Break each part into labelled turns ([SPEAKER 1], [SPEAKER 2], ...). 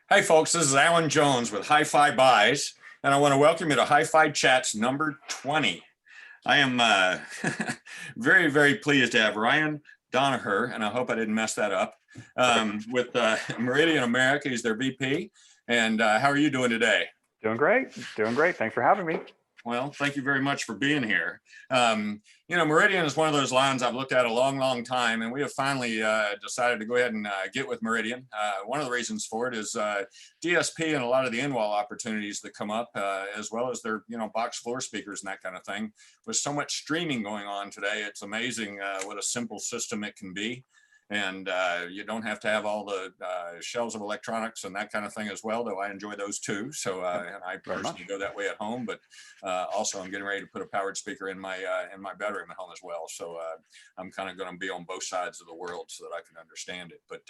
[SPEAKER 1] Hi, folks. This is Alan Jones with HiFi Buys, and I want to welcome you to HiFi Chats number 20. I am very, very pleased to have Ryan Donahue, and I hope I didn't mess that up, with Meridian America. He's their VP. And how are you doing today?
[SPEAKER 2] Doing great. Doing great. Thanks for having me.
[SPEAKER 1] Well, thank you very much for being here. Meridian is one of those lines I've looked at a long, long time, and we have finally decided to go ahead and get with Meridian. One of the reasons for it is DSP and a lot of the in-wall opportunities that come up, as well as their, box floor speakers and that kind of thing. With so much streaming going on today, it's amazing what a simple system it can be. And you don't have to have all the shelves of electronics and that kind of thing as well, though I enjoy those too. So and I personally go that way at home, but also I'm getting ready to put a powered speaker in my bedroom at home as well. So I'm kind of going to be on both sides of the world so that I can understand it. But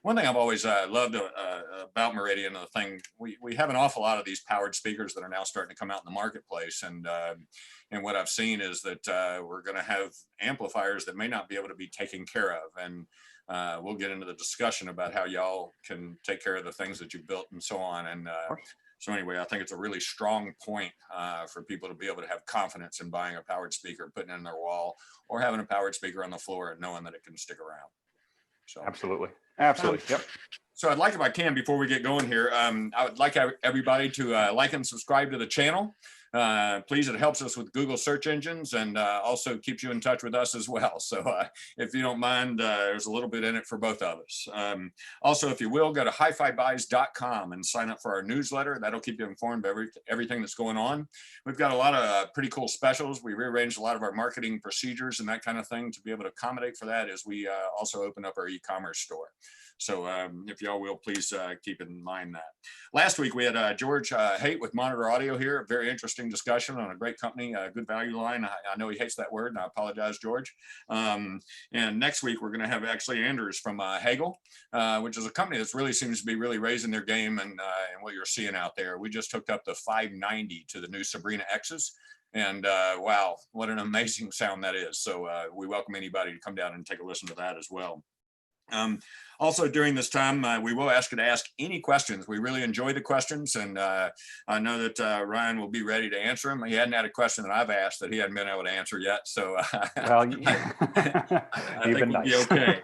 [SPEAKER 1] one thing I've always loved about Meridian, the thing, we have an awful lot of these powered speakers that are now starting to come out in the marketplace. And what I've seen is that we're going to have amplifiers that may not be able to be taken care of. And we'll get into the discussion about how y'all can take care of the things that you built and so on. And so anyway, I think it's a really strong point for people to be able to have confidence in buying a powered speaker, putting it in their wall, or having a powered speaker on the floor and knowing that it can stick around. So
[SPEAKER 2] absolutely. Absolutely. Yep.
[SPEAKER 1] So I'd like, if I can, before we get going here, I would like everybody to like and subscribe to the channel. Please, it helps us with Google search engines and also keeps you in touch with us as well. So if you don't mind, there's a little bit in it for both of us. Also, if you will, go to hifibuys.com and sign up for our newsletter. That'll keep you informed of everything that's going on. We've got a lot of pretty cool specials. We rearranged a lot of our marketing procedures and that kind of thing to be able to accommodate for that as we also open up our e-commerce store. So if y'all will, please keep in mind that. Last week, we had George Haight with Monitor Audio here. A very interesting discussion on a great company, good value line. I know he hates that word, and I apologize, George. And next week, we're going to have actually Anders from Hagel, which is a company that really seems to be really raising their game and what you're seeing out there. We just hooked up the 590 to the new Sabrina X's. And wow, what an amazing sound that is. So we welcome anybody to come down and take a listen to that as well. Also, during this time, we will ask you to ask any questions. We really enjoy the questions, and I know that Ryan will be ready to answer them. He hadn't had a question that I've asked that he hadn't been able to answer yet, so
[SPEAKER 2] well,
[SPEAKER 1] I think we'll be okay.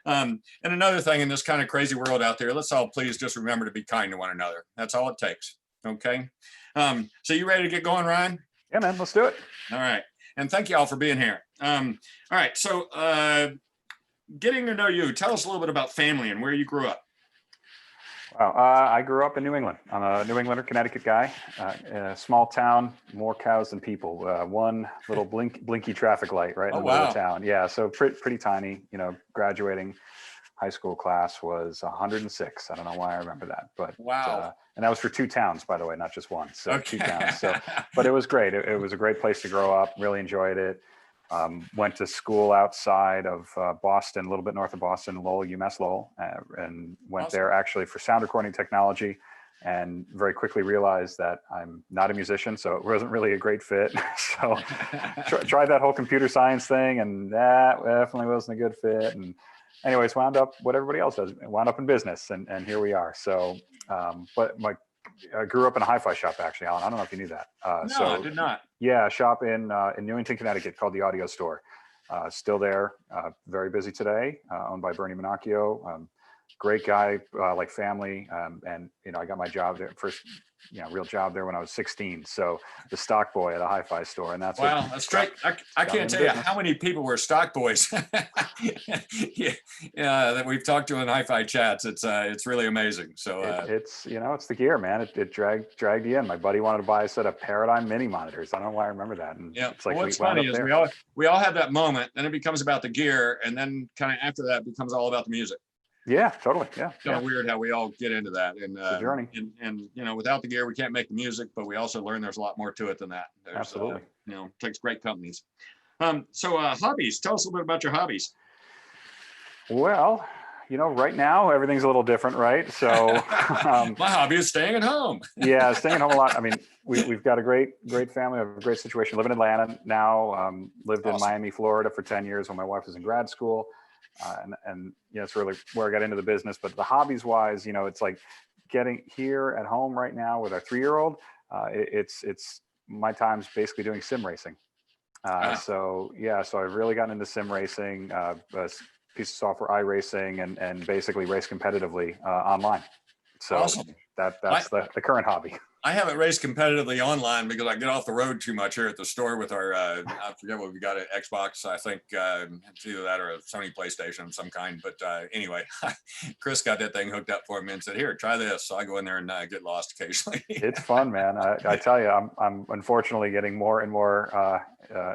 [SPEAKER 1] And another thing in this kind of crazy world out there, let's all please just remember to be kind to one another. That's all it takes, okay? So you ready to get going, Ryan?
[SPEAKER 2] Yeah, man, let's do it.
[SPEAKER 1] All right, and thank you all for being here. All right, so getting to know you, tell us a little bit about family and where you grew up.
[SPEAKER 2] Wow, I grew up in New England. I'm a New Englander, Connecticut guy. In a small town, more cows than people. One little blinky traffic light right in the middle of town. Yeah, so pretty tiny. Graduating high school class was 106. I don't know why I remember that, but
[SPEAKER 1] wow.
[SPEAKER 2] And that was for 2 towns, by the way, not just one. So 2 towns. So, but it was great. It was a great place to grow up. Really enjoyed it. Went to school outside of Boston, a little bit north of Boston, Lowell, UMass Lowell, and went there actually for sound recording technology, and very quickly realized that I'm not a musician, so it wasn't really a great fit. So tried that whole computer science thing, and that definitely wasn't a good fit. And anyways, wound up what everybody else does, wound up in business, and here we are. So, but I grew up in a hi-fi shop, actually, Alan. I don't know if you knew that.
[SPEAKER 1] No, I did not.
[SPEAKER 2] Yeah, a shop in Newington, Connecticut called the Audio Store. Still there, very busy today, owned by Bernie Minacchio. Great guy, like family. And, I got my job there, first, real job there when I was 16. So the stock boy at a hi-fi store. And that's
[SPEAKER 1] wow, that's great. I can't tell you how many people were stock boys that we've talked to in hi-fi chats. It's really amazing. So
[SPEAKER 2] it's it's the gear, man. It dragged you in. My buddy wanted to buy a set of Paradigm mini monitors. I don't know why I remember that. And
[SPEAKER 1] yeah,
[SPEAKER 2] it's like,
[SPEAKER 1] what's funny is we all have that moment. Then it becomes about the gear, and then kind of after that, it becomes all about the music.
[SPEAKER 2] Yeah, totally. Yeah.
[SPEAKER 1] It's kind of weird how we all get into that. And
[SPEAKER 2] it's a journey.
[SPEAKER 1] And without the gear, we can't make the music, but we also learn there's a lot more to it than that.
[SPEAKER 2] Absolutely.
[SPEAKER 1] It takes great companies. So hobbies, tell us a little bit about your hobbies.
[SPEAKER 2] Well, right now everything's a little different, right? So
[SPEAKER 1] my hobby is staying at home.
[SPEAKER 2] Yeah, staying at home a lot. I mean, we've got a great family, a great situation. Live in Atlanta now. Lived in Miami, Florida for 10 years when my wife was in grad school. And it's really where I got into the business. But the hobbies wise, it's like getting here at home right now with our 3-year-old, it's my time's basically doing sim racing. So I've really gotten into sim racing, a piece of software, iRacing, and basically race competitively online. So
[SPEAKER 1] Awesome.
[SPEAKER 2] that's the current hobby.
[SPEAKER 1] I haven't raced competitively online because I get off the road too much here at the store with our, I forget what we got, at Xbox. I think it's either that or a Sony PlayStation of some kind. But anyway, Chris got that thing hooked up for me and said, here, try this. So I go in there and get lost occasionally.
[SPEAKER 2] It's fun, man. I tell you, I'm unfortunately getting more and more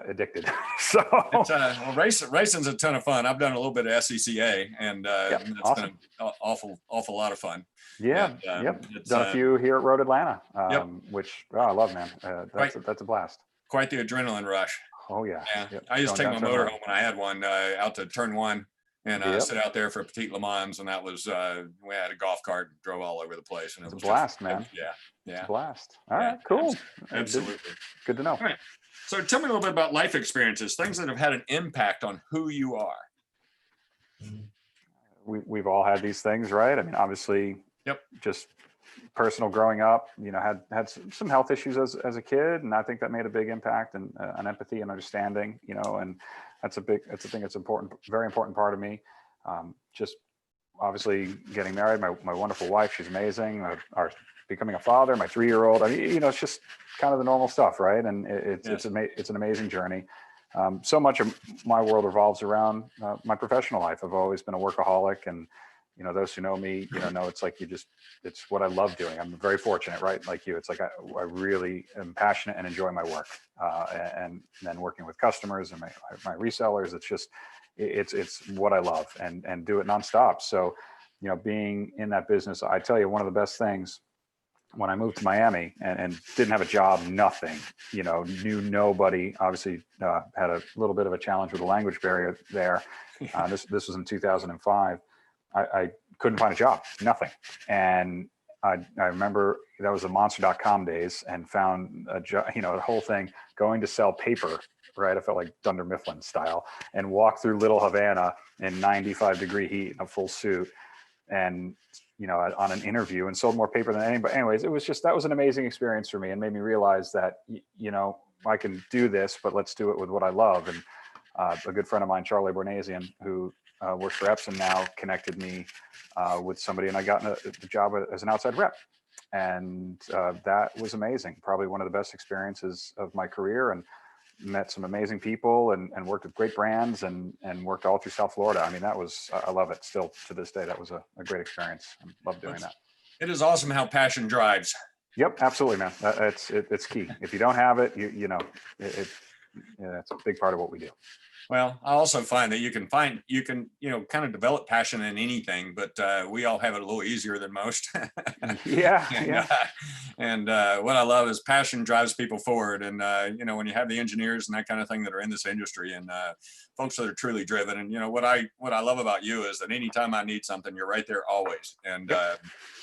[SPEAKER 2] addicted. So
[SPEAKER 1] well, racing's a ton of fun. I've done a little bit of SCCA, and it's
[SPEAKER 2] awesome.
[SPEAKER 1] been an awful lot of fun.
[SPEAKER 2] Yeah,
[SPEAKER 1] And,
[SPEAKER 2] done a few here at Road Atlanta,
[SPEAKER 1] Yep.
[SPEAKER 2] which I love, man. That's a blast.
[SPEAKER 1] Quite the adrenaline rush.
[SPEAKER 2] Oh yeah.
[SPEAKER 1] Yep. I used to take my motorhome when I had one out to turn one and sit out there for Petit Le Mans, and that was we had a golf cart and drove all over the place, and it was
[SPEAKER 2] a blast, man.
[SPEAKER 1] Yeah,
[SPEAKER 2] it's a blast. All right, cool.
[SPEAKER 1] Absolutely.
[SPEAKER 2] Good to know.
[SPEAKER 1] All right. So tell me a little bit about life experiences, things that have had an impact on who you are.
[SPEAKER 2] We've all had these things, right? I mean, obviously, just personal growing up, had some health issues as a kid, and I think that made a big impact, and on empathy and understanding, and that's a thing that's important, very important part of me. Just obviously getting married, my wonderful wife, she's amazing. Our becoming a father, my 3-year-old. I mean, it's just kind of the normal stuff, right? And it's an amazing journey. So much of my world revolves around my professional life. I've always been a workaholic, and those who know me, know it's like it's what I love doing. I'm very fortunate, right? Like you, it's like I really am passionate and enjoy my work, and then working with customers and my resellers. It's what I love, and do it nonstop. So, being in that business, I tell you, one of the best things when I moved to Miami and didn't have a job, nothing, knew nobody, obviously had a little bit of a challenge with the language barrier there. This was in 2005. I couldn't find a job, nothing. And I remember that was the monster.com days, and found a job, the whole thing, going to sell paper, right? I felt like Dunder Mifflin style, and walk through Little Havana in 95-degree heat in a full suit, and on an interview, and sold more paper than anybody. Anyways, that was an amazing experience for me, and made me realize that, I can do this, but let's do it with what I love. And a good friend of mine, Charlie Bornasian, who works for Epson now, connected me with somebody, and I got the job as an outside rep. And that was amazing. Probably one of the best experiences of my career, and met some amazing people, and worked with great brands, and worked all through South Florida. I mean, I love it still to this day. That was a great experience. I love doing that. It
[SPEAKER 1] is awesome how passion drives.
[SPEAKER 2] Yep, absolutely, man. It's key. If you don't have it, it's a big part of what we do.
[SPEAKER 1] Well, I also find that you can kind of develop passion in anything, but we all have it a little easier than most. And what I love is passion drives people forward. And, when you have the engineers and that kind of thing that are in this industry, and folks that are truly driven, and, what I love about you is that anytime I need something, you're right there always. And,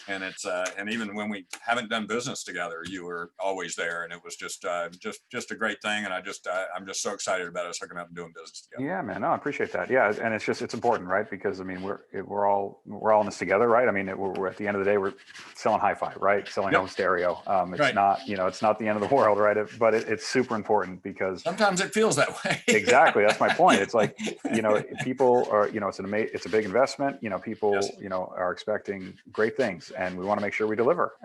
[SPEAKER 1] and it's and even when we haven't done business together, you were always there, and it was just a great thing. And I'm just so excited about us hooking up and doing business together.
[SPEAKER 2] Yeah, man. No, I appreciate that. Yeah, and it's important, right? Because I mean, we're all in this together, right? I mean, we're at the end of the day, we're selling HiFi, right? Selling home stereo. It's not, it's not the end of the world, right? But it's super important, because
[SPEAKER 1] sometimes it feels that way.
[SPEAKER 2] Exactly. That's my point. It's like, people are, it's a big investment. People, are expecting great things, and we want to make sure we deliver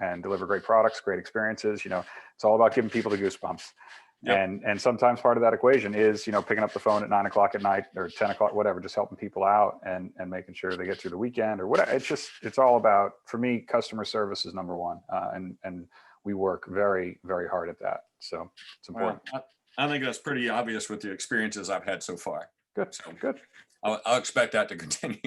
[SPEAKER 2] great products, great experiences. It's all about giving people the goosebumps. Yep. And sometimes part of that equation is, picking up the phone at 9 o'clock at night or 10 o'clock, whatever, just helping people out and making sure they get through the weekend or whatever. It's all about, for me, customer service is number one. And we work very, very hard at that. So it's important.
[SPEAKER 1] Well, I think that's pretty obvious with the experiences I've had so far.
[SPEAKER 2] Good. So good.
[SPEAKER 1] I'll expect that to continue.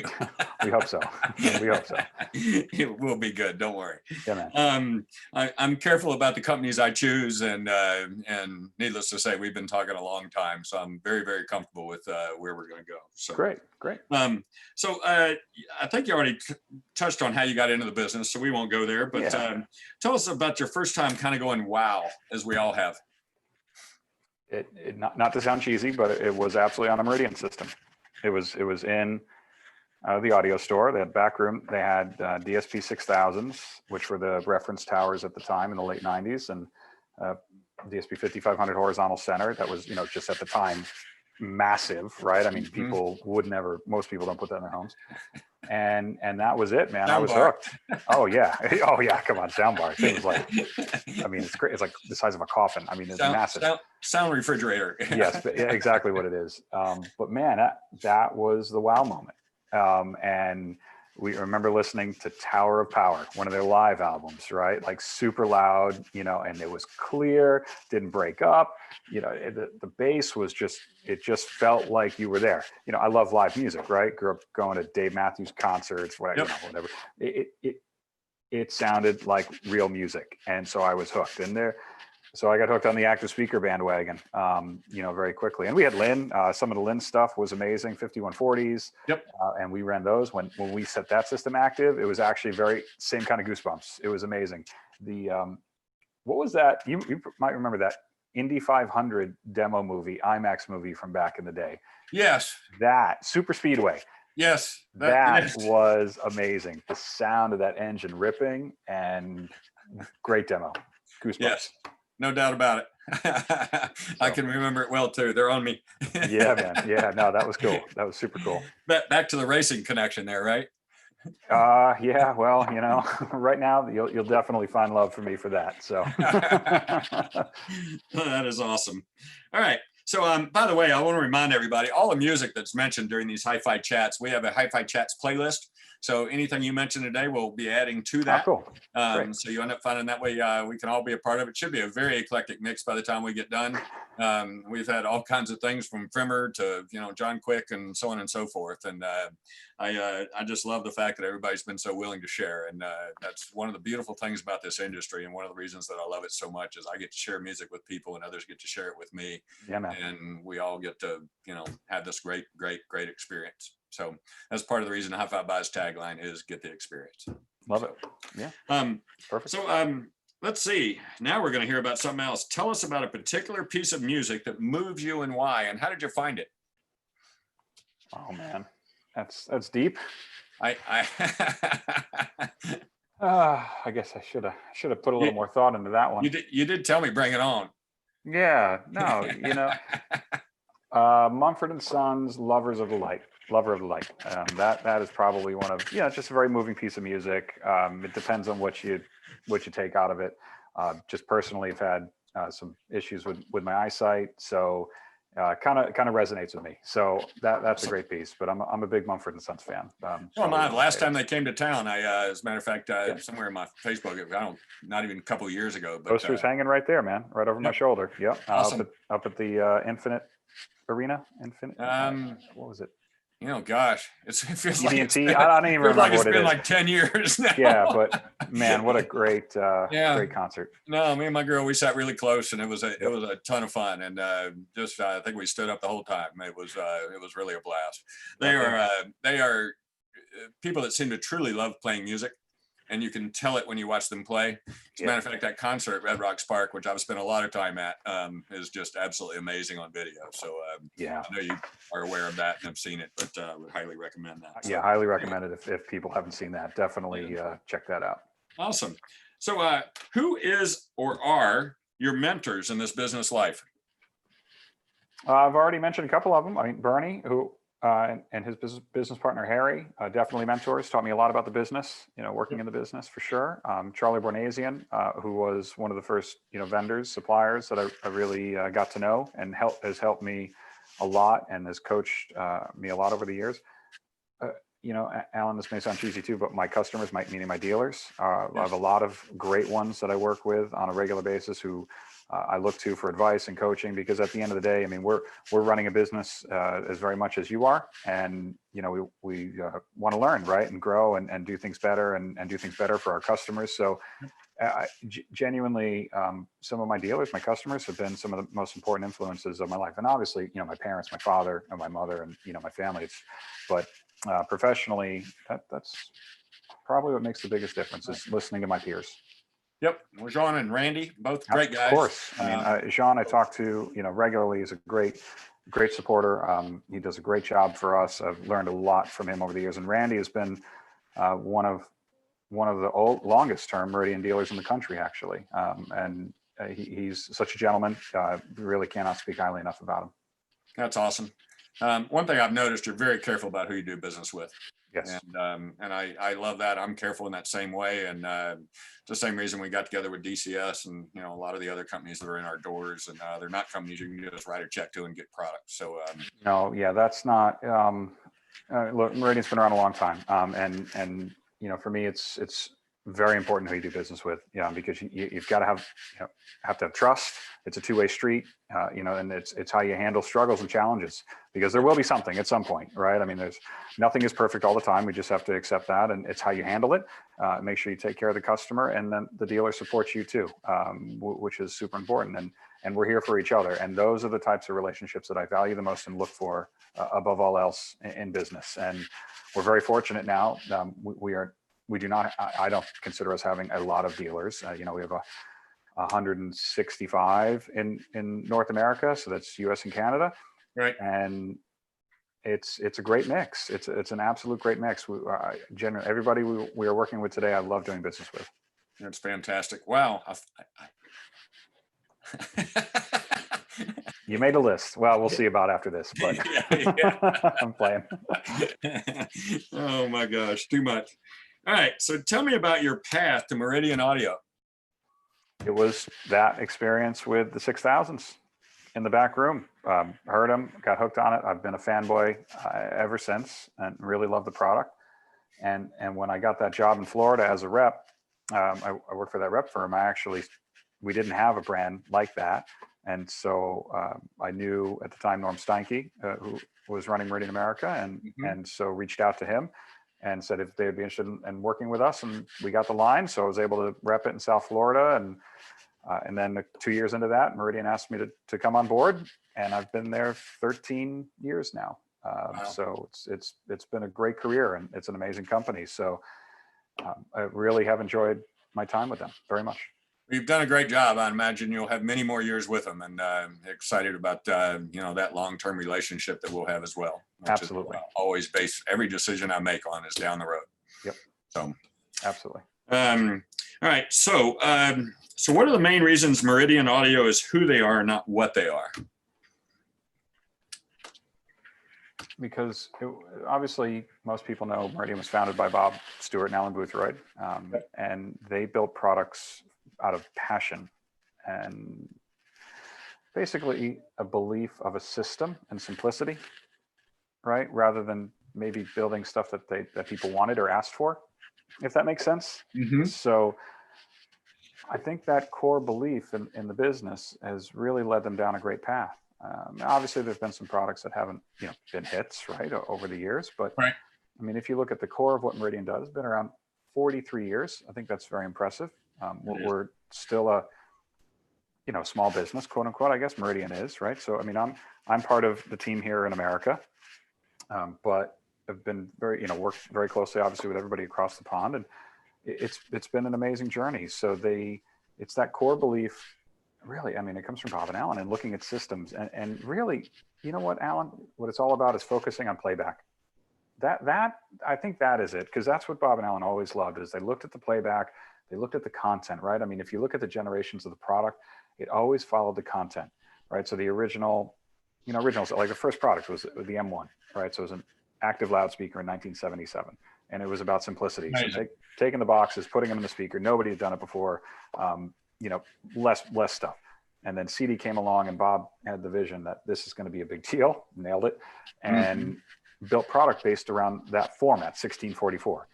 [SPEAKER 2] We hope so. We hope so.
[SPEAKER 1] It will be good. Don't worry.
[SPEAKER 2] Yeah, man.
[SPEAKER 1] I'm careful about the companies I choose, and needless to say, we've been talking a long time, so I'm very, very comfortable with where we're going to go. So
[SPEAKER 2] great.
[SPEAKER 1] So I think you already touched on how you got into the business, so we won't go there. But tell us about your first time, kind of going wow, as we all have.
[SPEAKER 2] Not to sound cheesy, but it was absolutely on the Meridian system. It was in the audio store. They had back room. They had DSP 6000s, which were the reference towers at the time in the late 90s, and DSP 5500 horizontal center. That was, just at the time, massive, right? I mean, people would never, most people don't put that in their homes. And that was it, man. I was hooked. Oh yeah. Oh yeah. Come on. Soundbar. Things like, I mean, it's great. It's like the size of a coffin. I mean, it's massive.
[SPEAKER 1] Sound refrigerator.
[SPEAKER 2] Yes, but yeah, exactly what it is. But man, that was the wow moment. And we remember listening to Tower of Power, one of their live albums, right? Like super loud, and it was clear, didn't break up. The bass was it just felt like you were there. I love live music, right? Grew up going to Dave Matthews concerts, whatever, whatever. It sounded like real music. And so I was hooked. So I got hooked on the active speaker bandwagon, very quickly. And we had Lynn. Some of the Lynn stuff was amazing, 5140s.
[SPEAKER 1] Yep.
[SPEAKER 2] And we ran those. When we set that system active, it was actually same kind of goosebumps. It was amazing. What was that? You might remember that Indy 500 demo movie, IMAX movie from back in the day.
[SPEAKER 1] Yes.
[SPEAKER 2] That Super Speedway.
[SPEAKER 1] Yes.
[SPEAKER 2] That was amazing. The sound of that engine ripping and great demo. Goosebumps.
[SPEAKER 1] Yes. No doubt about it. I can remember it well too. They're on me.
[SPEAKER 2] Yeah, man. Yeah, no, that was cool. That was super cool.
[SPEAKER 1] Back to the racing connection there, right?
[SPEAKER 2] Yeah. Well, right now you'll definitely find love for me for that. So
[SPEAKER 1] that is awesome. All right. So, by the way, I want to remind everybody, all the music that's mentioned during these HiFi chats, we have a HiFi chats playlist. So anything you mentioned today, we'll be adding to that.
[SPEAKER 2] Oh, cool.
[SPEAKER 1] So you end up finding that way we can all be a part of it. Should be a very eclectic mix by the time we get done. We've had all kinds of things from Frimmer to, John Quick and so on and so forth. And I just love the fact that everybody's been so willing to share. And that's one of the beautiful things about this industry. And one of the reasons that I love it so much is I get to share music with people and others get to share it with me.
[SPEAKER 2] Yeah, man.
[SPEAKER 1] And we all get to, have this great experience. So that's part of the reason HiFi Buys tagline is get the experience.
[SPEAKER 2] Love it. Yeah.
[SPEAKER 1] Perfect. So let's see. Now we're going to hear about something else. Tell us about a particular piece of music that moves you and why, and how did you find it?
[SPEAKER 2] Oh man, that's deep.
[SPEAKER 1] I
[SPEAKER 2] guess I should have put a little more thought into that one.
[SPEAKER 1] You did tell me bring it on.
[SPEAKER 2] Yeah. No. Mumford and Sons, Lover of the Light. That is probably one of, just a very moving piece of music. It depends on what you take out of it. Just personally, I've had some issues with my eyesight, so kind of resonates with me. So that's a great piece. But I'm a big Mumford and Sons fan.
[SPEAKER 1] Last time they came to town, as a matter of fact, somewhere in my Facebook, not even a couple of years ago. But
[SPEAKER 2] poster's hanging right there, man, right over my shoulder. Yep.
[SPEAKER 1] Awesome.
[SPEAKER 2] Up at the Infinite Arena. What was it?
[SPEAKER 1] Gosh, it feels like
[SPEAKER 2] I don't even remember what it is.
[SPEAKER 1] It's been like 10 years now.
[SPEAKER 2] Yeah, but man, what a great concert.
[SPEAKER 1] No, me and my girl, we sat really close, and it was a ton of fun, and I think we stood up the whole time. It was really a blast. They are people that seem to truly love playing music, and you can tell it when you watch them play. As a matter of fact, that concert at Red Rocks Park, which I've spent a lot of time at, is just absolutely amazing on video. So I know you are aware of that and have seen it, but would highly recommend that. So,
[SPEAKER 2] yeah, highly recommend it if people haven't seen that. Definitely check that out.
[SPEAKER 1] Awesome. So who is or are your mentors in this business life?
[SPEAKER 2] I've already mentioned a couple of them. I mean, Bernie, who and his business partner, Harry, definitely mentors, taught me a lot about the business, working in the business for sure. Charlie Bornasian, who was one of the first, vendors, suppliers that I really got to know and has helped me a lot and has coached me a lot over the years. Alan, this may sound cheesy too, but my customers, meaning my dealers, I have a lot of great ones that I work with on a regular basis who I look to for advice and coaching, because at the end of the day, I mean, we're running a business as very much as you are, and we want to learn, right, and grow and do things better and do things better for our customers. So genuinely, some of my dealers, my customers, have been some of the most important influences of my life. And obviously, my parents, my father, and my mother, and my family. But professionally, that's probably what makes the biggest difference, is listening to my peers.
[SPEAKER 1] Yep, Jean and Randy, both great guys.
[SPEAKER 2] Of course. I mean, Jean, I talk to regularly. Is a great great supporter. He does a great job for us. I've learned a lot from him over the years. And Randy has been one of the longest term Meridian dealers in the country, actually. And he's such a gentleman. Really cannot speak highly enough about him.
[SPEAKER 1] That's awesome. One thing I've noticed, you're very careful about who you do business with.
[SPEAKER 2] Yes.
[SPEAKER 1] And I love that. I'm careful in that same way. And the same reason we got together with DCS and, you know, a lot of the other companies that are in our doors, and they're not companies you can just write a check to and get products. So,
[SPEAKER 2] no, yeah, that's not, look, Meridian's been around a long time. And, you know, for me, it's very important who you do business with, because you've got to have, have to have trust. It's a two-way street, and it's how you handle struggles and challenges, because there will be something at some point, right? I mean, nothing is perfect all the time. We just have to accept that, and it's how you handle it. Make sure you take care of the customer, and then the dealer supports you too, which is super important. And we're here for each other. And those are the types of relationships that I value the most and look for above all else in business. And we're very fortunate now. We do not, I don't consider us having a lot of dealers. We have 165 in North America. So that's US and Canada.
[SPEAKER 1] right.
[SPEAKER 2] And it's a great mix. It's an absolute great mix. Generally, everybody we are working with today, I love doing business with.
[SPEAKER 1] That's fantastic. Wow.
[SPEAKER 2] You made a list. Well, we'll see about after this, but
[SPEAKER 1] Yeah.
[SPEAKER 2] I'm playing.
[SPEAKER 1] Oh my gosh, too much. All right, so tell me about your path to Meridian Audio.
[SPEAKER 2] It was that experience with the 6000s in the back room. Heard them, got hooked on it. I've been a fanboy ever since, and really love the product. And when I got that job in Florida as a rep, I worked for that rep firm. We didn't have a brand like that. And so I knew at the time Norm Steinke, who was running Meridian America, and so reached out to him and said if they would be interested in working with us, and we got the line. So I was able to rep it in South Florida, and then 2 years into that, Meridian asked me to come on board, and I've been there 13 years now.
[SPEAKER 1] Wow.
[SPEAKER 2] So it's been a great career, and it's an amazing company. So I really have enjoyed my time with them very much.
[SPEAKER 1] You've done a great job. I imagine you'll have many more years with them, and excited about that long-term relationship that we'll have as well.
[SPEAKER 2] Absolutely.
[SPEAKER 1] Always base every decision I make on is down the road.
[SPEAKER 2] Yep.
[SPEAKER 1] So
[SPEAKER 2] absolutely.
[SPEAKER 1] All right. So what are the main reasons Meridian Audio is who they are, not what they are?
[SPEAKER 2] Because obviously most people know Meridian was founded by Bob Stewart and Alan Boothroyd, and they built products out of passion and basically a belief of a system and simplicity, right? Rather than maybe building stuff that people wanted or asked for, if that makes sense.
[SPEAKER 1] Mm-hmm.
[SPEAKER 2] So I think that core belief in the business has really led them down a great path. Obviously there's been some products that haven't been hits, right, over the years, but
[SPEAKER 1] right.
[SPEAKER 2] I mean, if you look at the core of what Meridian does, it's been around 43 years. I think that's very impressive. We're still a small business, quote unquote. I guess Meridian is, right? So I mean, I'm part of the team here in America, but I've been worked very closely, obviously, with everybody across the pond, and it's been an amazing journey. So it's that core belief, really. I mean, it comes from Bob and Alan, and looking at systems, and really, you know what, Alan, what it's all about is focusing on playback. That I think that is it, because that's what Bob and Alan always loved, is they looked at the playback. They looked at the content, right? I mean, if you look at the generations of the product, it always followed the content, right? So the originals, like the first product was the M1, right? So it was an active loudspeaker in 1977, and it was about simplicity.
[SPEAKER 1] Amazing.
[SPEAKER 2] So taking the boxes, putting them in the speaker. Nobody had done it before. Less stuff. And then CD came along, and Bob had the vision that this is going to be a big deal. Nailed it, and built product based around that format, 1644.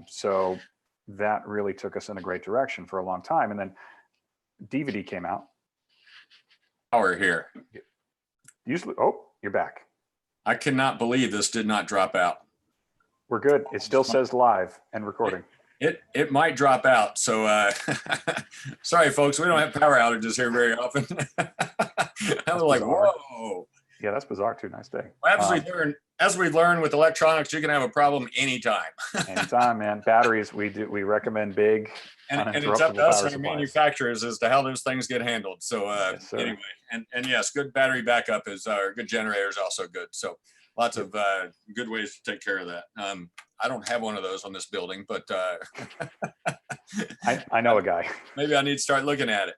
[SPEAKER 2] So that really took us in a great direction for a long time. And then DVD came out.
[SPEAKER 1] Power here.
[SPEAKER 2] Usually, oh, you're back.
[SPEAKER 1] I cannot believe this did not drop out.
[SPEAKER 2] We're good. It still says live and recording.
[SPEAKER 1] It might drop out. So sorry, folks. We don't have power outages here very often. I was like, whoa.
[SPEAKER 2] Yeah, that's bizarre too. Nice day.
[SPEAKER 1] Well, as we learn with electronics, you can have a problem anytime.
[SPEAKER 2] Anytime, man. Batteries, we recommend big,
[SPEAKER 1] And it's up
[SPEAKER 2] uninterruptible
[SPEAKER 1] to us
[SPEAKER 2] power
[SPEAKER 1] and our
[SPEAKER 2] supplies.
[SPEAKER 1] manufacturers as to how those things get handled. So
[SPEAKER 2] Yes, sir.
[SPEAKER 1] anyway, and yes, good battery backup is good generator is also good. So lots of good ways to take care of that. I don't have one of those on this building, but
[SPEAKER 2] I know a guy.
[SPEAKER 1] maybe I need to start looking at it.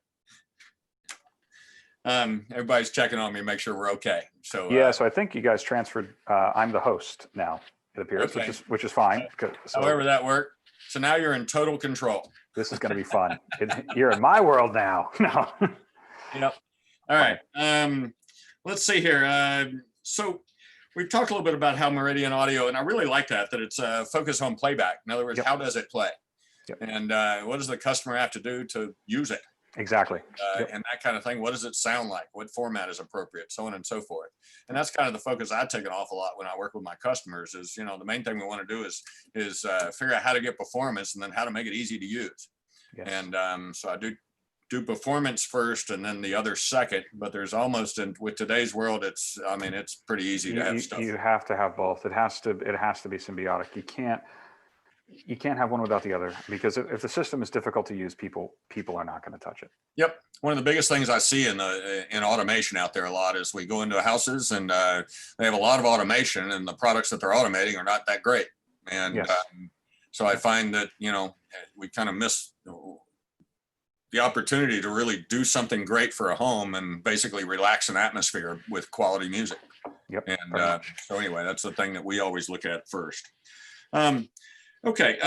[SPEAKER 1] Everybody's checking on me, make sure we're okay. So
[SPEAKER 2] Yeah, so I think you guys transferred. I'm the host now. It appears,
[SPEAKER 1] Okay.
[SPEAKER 2] which is fine. So
[SPEAKER 1] however that worked. So now you're in total control.
[SPEAKER 2] this is going to be fun. You're in my world now. No.
[SPEAKER 1] Yep. All right. Let's see here. So we've talked a little bit about how Meridian Audio, and I really like that it's focused on playback. In other words,
[SPEAKER 2] Yep.
[SPEAKER 1] how does it play?
[SPEAKER 2] Yep.
[SPEAKER 1] And what does the customer have to do to use it?
[SPEAKER 2] Exactly. Yep.
[SPEAKER 1] And that kind of thing. What does it sound like? What format is appropriate? So on and so forth. And that's kind of the focus I take an awful lot when I work with my customers is, the main thing we want to do is figure out how to get performance and then how to make it easy to use.
[SPEAKER 2] Yes.
[SPEAKER 1] And so I do performance first and then the other second, but there's almost with today's world, it's pretty easy to have stuff.
[SPEAKER 2] You have to have both. It has to be symbiotic. You can't have one without the other, because if the system is difficult to use, people are not going to touch it.
[SPEAKER 1] Yep. One of the biggest things I see in automation out there a lot is we go into houses and they have a lot of automation and the products that they're automating are not that great. And
[SPEAKER 2] Yes.
[SPEAKER 1] So I find that, we kind of miss the opportunity to really do something great for a home and basically relax an atmosphere with quality music.
[SPEAKER 2] Yep.
[SPEAKER 1] And so anyway, that's the thing that we always look at first. Okay,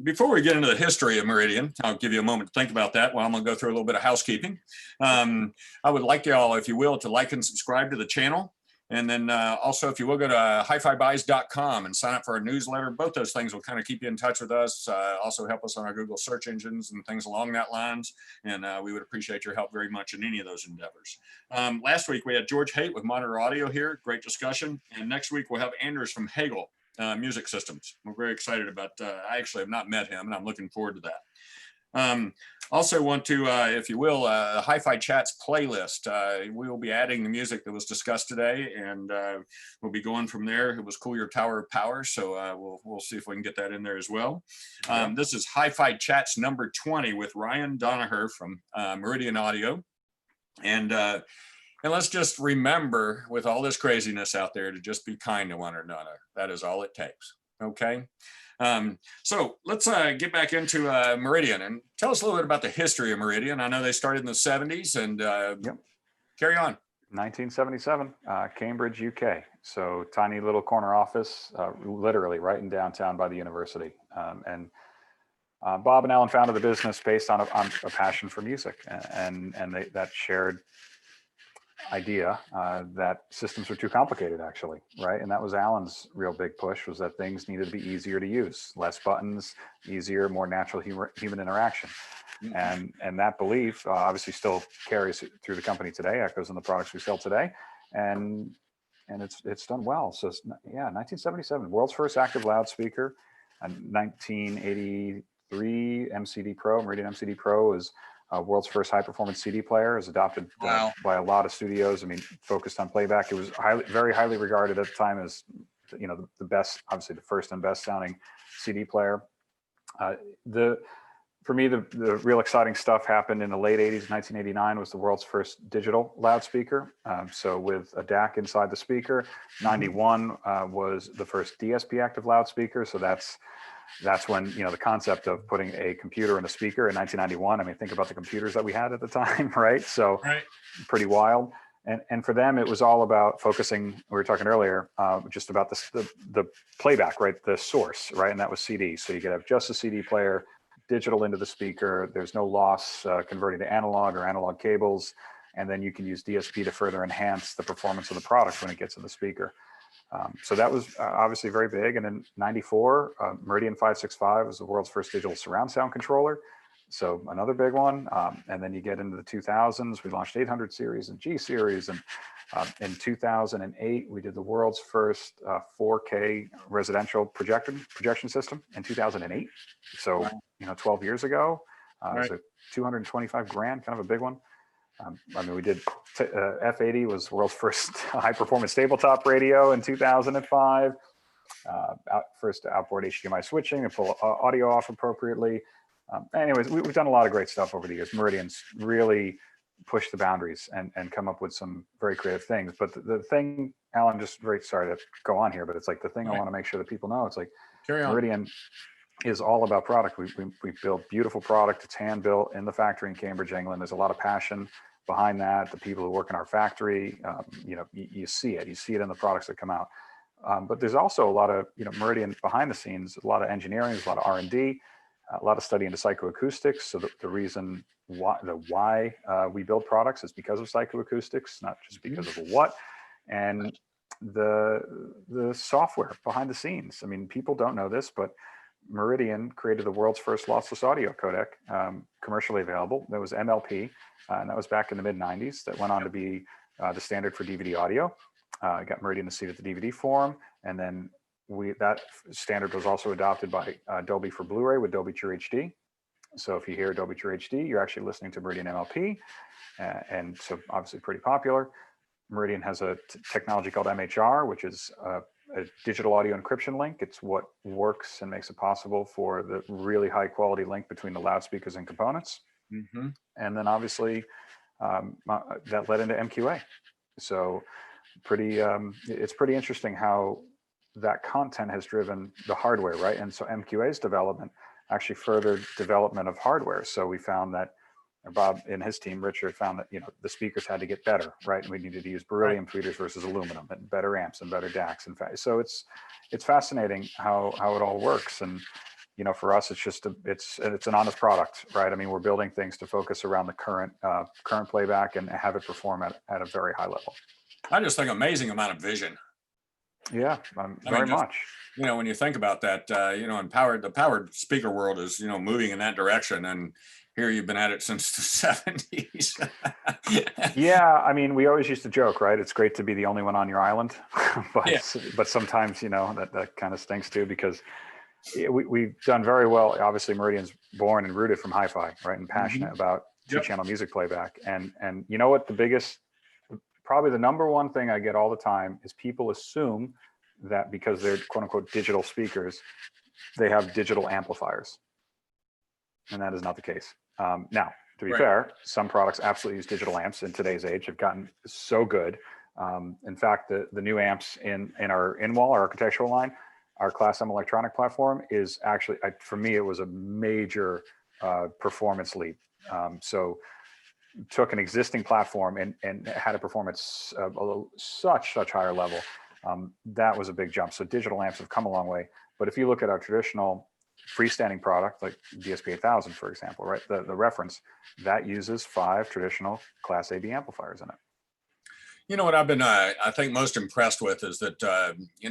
[SPEAKER 1] before we get into the history of Meridian, I'll give you a moment to think about that while I'm going to go through a little bit of housekeeping. I would like y'all, if you will, to like and subscribe to the channel. And then also, if you will, go to hifibuys.com and sign up for our newsletter. Both those things will kind of keep you in touch with us, also help us on our Google search engines and things along that lines. And we would appreciate your help very much in any of those endeavors. Last week, we had George Haight with Monitor Audio here. Great discussion. And next week, we'll have Anders from Hagel. Music systems. We're very excited about, I actually have not met him and I'm looking forward to that. Also want to, if you will, HiFi Chats playlist. We will be adding the music that was discussed today and we'll be going from there. It was Cool Your Tower of Power. So we'll see if we can get that in there as well. This is HiFi Chats number 20 with Ryan Donahue from Meridian Audio. And let's just remember, with all this craziness out there, to just be kind to one another. That is all it takes. Okay. So let's get back into Meridian and tell us a little bit about the history of Meridian. I know they started in the 70s and carry on.
[SPEAKER 2] 1977, Cambridge, UK. So tiny little corner office, literally right in downtown by the university. Bob and Alan founded the business based on a passion for music and that shared idea that systems were too complicated, actually, right? And that was Alan's real big push, was that things needed to be easier to use, less buttons, easier, more natural human interaction. And that belief obviously still carries through the company today, echoes in the products we sell today, and it's done well. So yeah, 1977, world's first active loudspeaker. 1983, MCD Pro, Meridian MCD Pro is world's first high-performance CD player, is adopted by a lot of studios. I mean, focused on playback. It was very highly regarded at the time as, the best, obviously the first and best sounding CD player. For me, the real exciting stuff happened in the late 80s. 1989 was the world's first digital loudspeaker. So with a DAC inside the speaker. 91 was the first DSP active loudspeaker. So that's when, the concept of putting a computer in a speaker in 1991. I mean, think about the computers that we had at the time, right? So pretty wild. And for them, it was all about focusing, we were talking earlier, just about the playback, right? The source, right? And that was CD. So you could have just a CD player, digital into the speaker. There's no loss converting to analog or analog cables. And then you can use DSP to further enhance the performance of the product when it gets in the speaker. So that was obviously very big. And in 94, Meridian 565 was the world's first digital surround sound controller. So another big one. And then you get into the 2000s, we launched 800 series and G series. And in 2008, we did the world's first 4K residential projection system in 2008. So, 12 years ago, it was a $225,000, kind of a big one. I mean, we did F80 was the world's first high performance tabletop radio in 2005. First outboard HDMI switching and pull audio off appropriately. Anyways, we've done a lot of great stuff over the years. Meridian's really pushed the boundaries and come up with some very creative things. But the thing, Alan, just very sorry to go on here, but it's like the thing I want to make sure that people know, it's like Meridian is all about product. We build beautiful product. It's hand built in the factory in Cambridge, England. There's a lot of passion behind that. The people who work in our factory, you see it. You see it in the products that come out. But there's also a lot of, Meridian behind the scenes, a lot of engineering, there's a lot of R&D, a lot of study into psychoacoustics. So the reason why we build products is because of psychoacoustics, not just because of the what. And the software behind the scenes. I mean, people don't know this, but Meridian created the world's first lossless audio codec, commercially available. That was MLP, and that was back in the mid-90s. That went on to be the standard for DVD audio. Got Meridian to seat at the DVD forum, and then that standard was also adopted by Dolby for Blu-ray with Dolby True HD. So if you hear Dolby True HD, you're actually listening to Meridian MLP, and so obviously pretty popular. Meridian has a technology called MHR, which is a digital audio encryption link. It's what works and makes it possible for the really high quality link between the loudspeakers and components. Mm-hmm. And then obviously that led into MQA. So it's pretty interesting how that content has driven the hardware, right? And so MQA's development actually furthered development of hardware. So we found that Bob and his team, Richard, found that the speakers had to get better, right? And we needed to use beryllium tweeters versus aluminum, and better amps and better DACs. In fact, so it's fascinating how it all works. And for us, it's just it's an honest product, right? I mean, we're building things to focus around the current playback and have it perform at a very high level.
[SPEAKER 1] I just think amazing amount of vision.
[SPEAKER 2] Yeah, very much.
[SPEAKER 1] When you think about that, the powered speaker world is, moving in that direction. And here you've been at it since the 70s.
[SPEAKER 2] Yeah, I mean, we always used to joke, right? It's great to be the only one on your island. but sometimes, that kind of stinks too, because we've done very well. Obviously, Meridian's born and rooted from HiFi, right? And passionate about two-channel music playback. And you know what? Probably the number one thing I get all the time is people assume that because they're quote unquote digital speakers, they have digital amplifiers. And that is not the case. Now, to be fair, some products absolutely use digital amps in today's age, have gotten so good. In fact, the new amps in our in-wall, our architectural line, our Class M electronic platform is actually, for me, it was a major performance leap. So took an existing platform and had it perform at such higher level. That was a big jump. So digital amps have come a long way. But if you look at our traditional freestanding product, like DSP 8000, for example, right? The reference, that uses 5 traditional Class AB amplifiers in it.
[SPEAKER 1] You know what I've been, I think, most impressed with is that,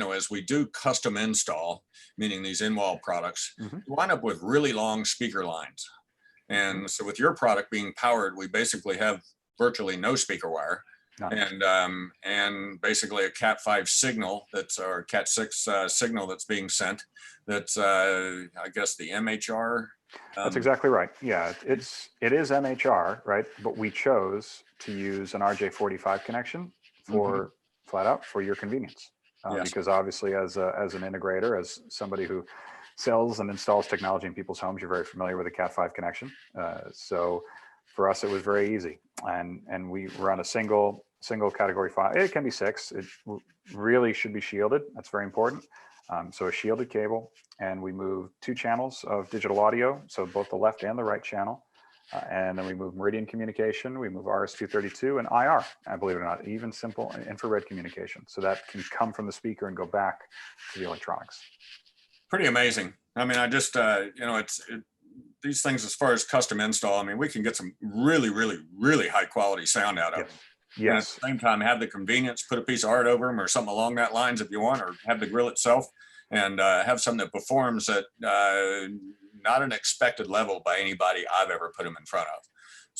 [SPEAKER 1] as we do custom install, meaning these in-wall products, you wind up with really long speaker lines. And so with your product being powered, we basically have virtually no speaker wire. And basically a Cat5 signal or Cat6 signal that's being sent. That's I guess the MHR.
[SPEAKER 2] That's exactly right. Yeah, it is MHR, right? But we chose to use an RJ45 connection for flat out for your convenience, because obviously as an integrator, as somebody who sells and installs technology in people's homes, you're very familiar with a Cat5 connection. So for us, it was very easy, and we run a single category 5. It can be 6. It really should be shielded. That's very important. So a shielded cable, and we move 2 channels of digital audio, so both the left and the right channel, and then we move Meridian communication. We move RS-232 and IR. I believe it or not, even simple infrared communication, so that can come from the speaker and go back to the electronics. Pretty amazing.
[SPEAKER 1] I mean, I just these things as far as custom install. I mean, we can get some really, really, really high quality sound out of them.
[SPEAKER 2] Yes.
[SPEAKER 1] And at the same time, have the convenience, put a piece of art over them or something along that lines if you want, or have the grill itself, and have something that performs at not an expected level by anybody I've ever put them in front of.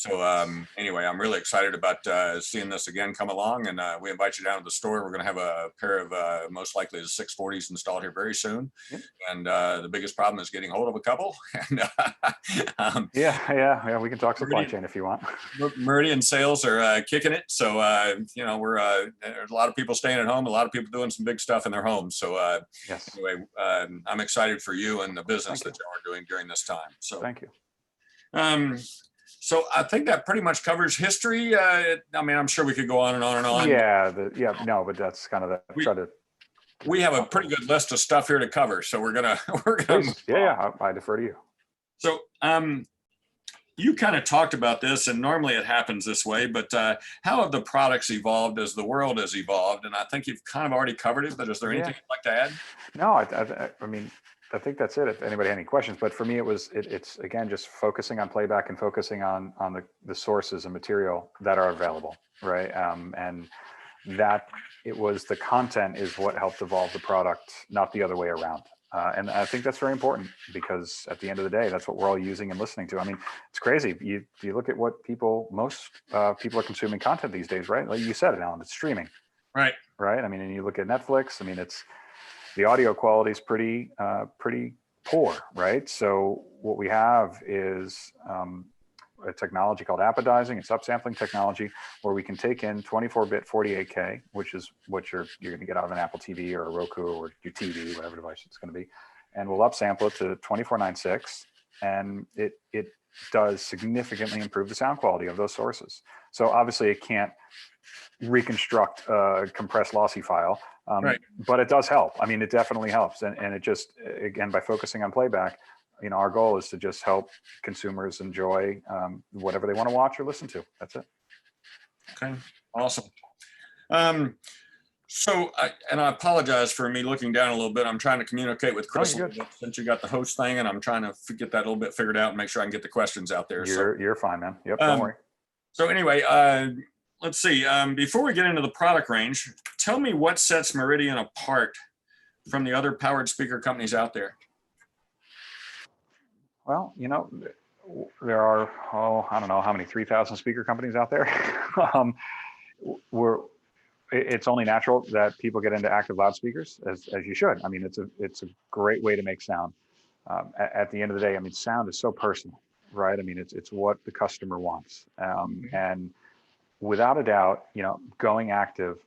[SPEAKER 1] So anyway, I'm really excited about seeing this again come along, and we invite you down to the store. We're going to have a pair of most likely the 640s installed here very soon.
[SPEAKER 2] Yep.
[SPEAKER 1] And the biggest problem is getting hold of a couple. And
[SPEAKER 2] Yeah. We can talk supply
[SPEAKER 1] Meridian,
[SPEAKER 2] chain if you want.
[SPEAKER 1] Meridian sales are kicking it. So we're there's a lot of people staying at home, a lot of people doing some big stuff in their homes. So
[SPEAKER 2] Yes.
[SPEAKER 1] anyway, I'm excited for you and the business
[SPEAKER 2] Thank
[SPEAKER 1] that you are doing during this time. So
[SPEAKER 2] Thank you.
[SPEAKER 1] So I think that pretty much covers history. I mean, I'm sure we could go on and on and on.
[SPEAKER 2] No, but that's kind of the
[SPEAKER 1] We-
[SPEAKER 2] try to.
[SPEAKER 1] We have a pretty good list of stuff here to cover, so we're gonna
[SPEAKER 2] Please.
[SPEAKER 1] move on.
[SPEAKER 2] Yeah, I defer to you.
[SPEAKER 1] So you kind of talked about this, and normally it happens this way, but how have the products evolved as the world has evolved? And I think you've kind of already covered it, but is there anything you'd like to add?
[SPEAKER 2] No, I mean, I think that's it. If anybody had any questions, but for me, it's again just focusing on playback and focusing on the sources and material that are available, right? And that it was the content is what helped evolve the product, not the other way around. And I think that's very important because at the end of the day, that's what we're all using and listening to. I mean, it's crazy. You look at what most people are consuming content these days, right? Like you said it, Alan, it's streaming.
[SPEAKER 1] Right.
[SPEAKER 2] Right. I mean, and you look at Netflix, I mean, the audio quality is pretty poor, right? So what we have is a technology called apodizing. It's upsampling technology where we can take in 24-bit 48K, which is what you're going to get out of an Apple TV or a Roku or your TV, whatever device it's going to be, and we'll upsample it to 2496, and it does significantly improve the sound quality of those sources. So obviously it can't reconstruct a compressed lossy file,
[SPEAKER 1] Right.
[SPEAKER 2] but it does help. I mean, it definitely helps, and it just, again, by focusing on playback, our goal is to just help consumers enjoy whatever they want to watch or listen to. That's it.
[SPEAKER 1] Okay. Awesome. So, and I apologize for me looking down a little bit. I'm trying to communicate with Chris a
[SPEAKER 2] you're
[SPEAKER 1] little bit since you got the host thing, and I'm trying to get that a little bit figured out and make sure I can get the questions out there.
[SPEAKER 2] You're fine, man. Yep, don't worry.
[SPEAKER 1] So anyway, let's see. Before we get into the product range, tell me what sets Meridian apart from the other powered speaker companies out there.
[SPEAKER 2] Well, there are, I don't know how many, 3,000 speaker companies out there. It's only natural that people get into active loudspeakers, as you should. I mean, it's a great way to make sound. At the end of the day, I mean, sound is so personal, right? I mean, it's what the customer wants. And without a doubt, going active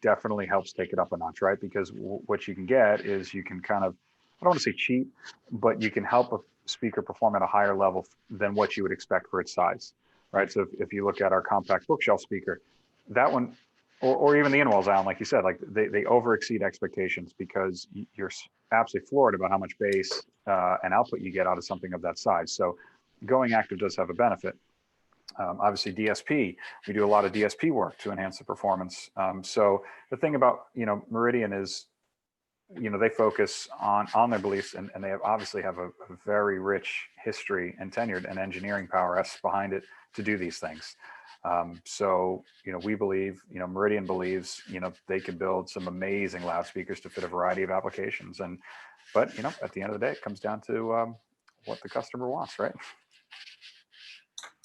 [SPEAKER 2] definitely helps take it up a notch, right? Because what you can get is you can kind of, I don't want to say cheat, but you can help a speaker perform at a higher level than what you would expect for its size, right? So if you look at our compact bookshelf speaker, that one, or even the Inwell Sound, like you said, like they over exceed expectations because you're absolutely floored about how much bass and output you get out of something of that size. So going active does have a benefit. Obviously DSP, we do a lot of DSP work to enhance the performance. So the thing about, Meridian is, they focus on their beliefs and they obviously have a very rich history and tenured and engineering prowess behind it to do these things. So, we believe, Meridian believes, they can build some amazing loudspeakers to fit a variety of applications. But at the end of the day, it comes down to what the customer wants, right?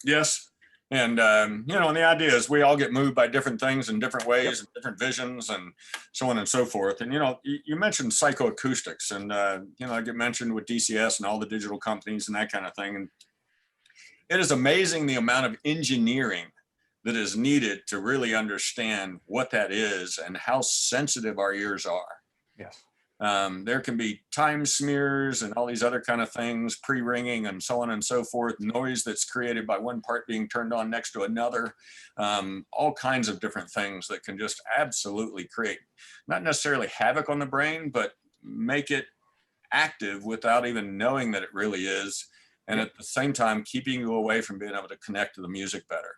[SPEAKER 1] Yes. And, and the idea is we all get moved by different things in different ways and different visions and so on and so forth. And, you mentioned psychoacoustics and, I get mentioned with DCS and all the digital companies and that kind of thing. And it is amazing the amount of engineering that is needed to really understand what that is and how sensitive our ears are.
[SPEAKER 2] Yes.
[SPEAKER 1] There can be time smears and all these other kind of things, pre-ringing and so on and so forth, noise that's created by one part being turned on next to another, all kinds of different things that can just absolutely create, not necessarily havoc on the brain, but make it active without even knowing that it really is. And at the same time, keeping you away from being able to connect to the music better.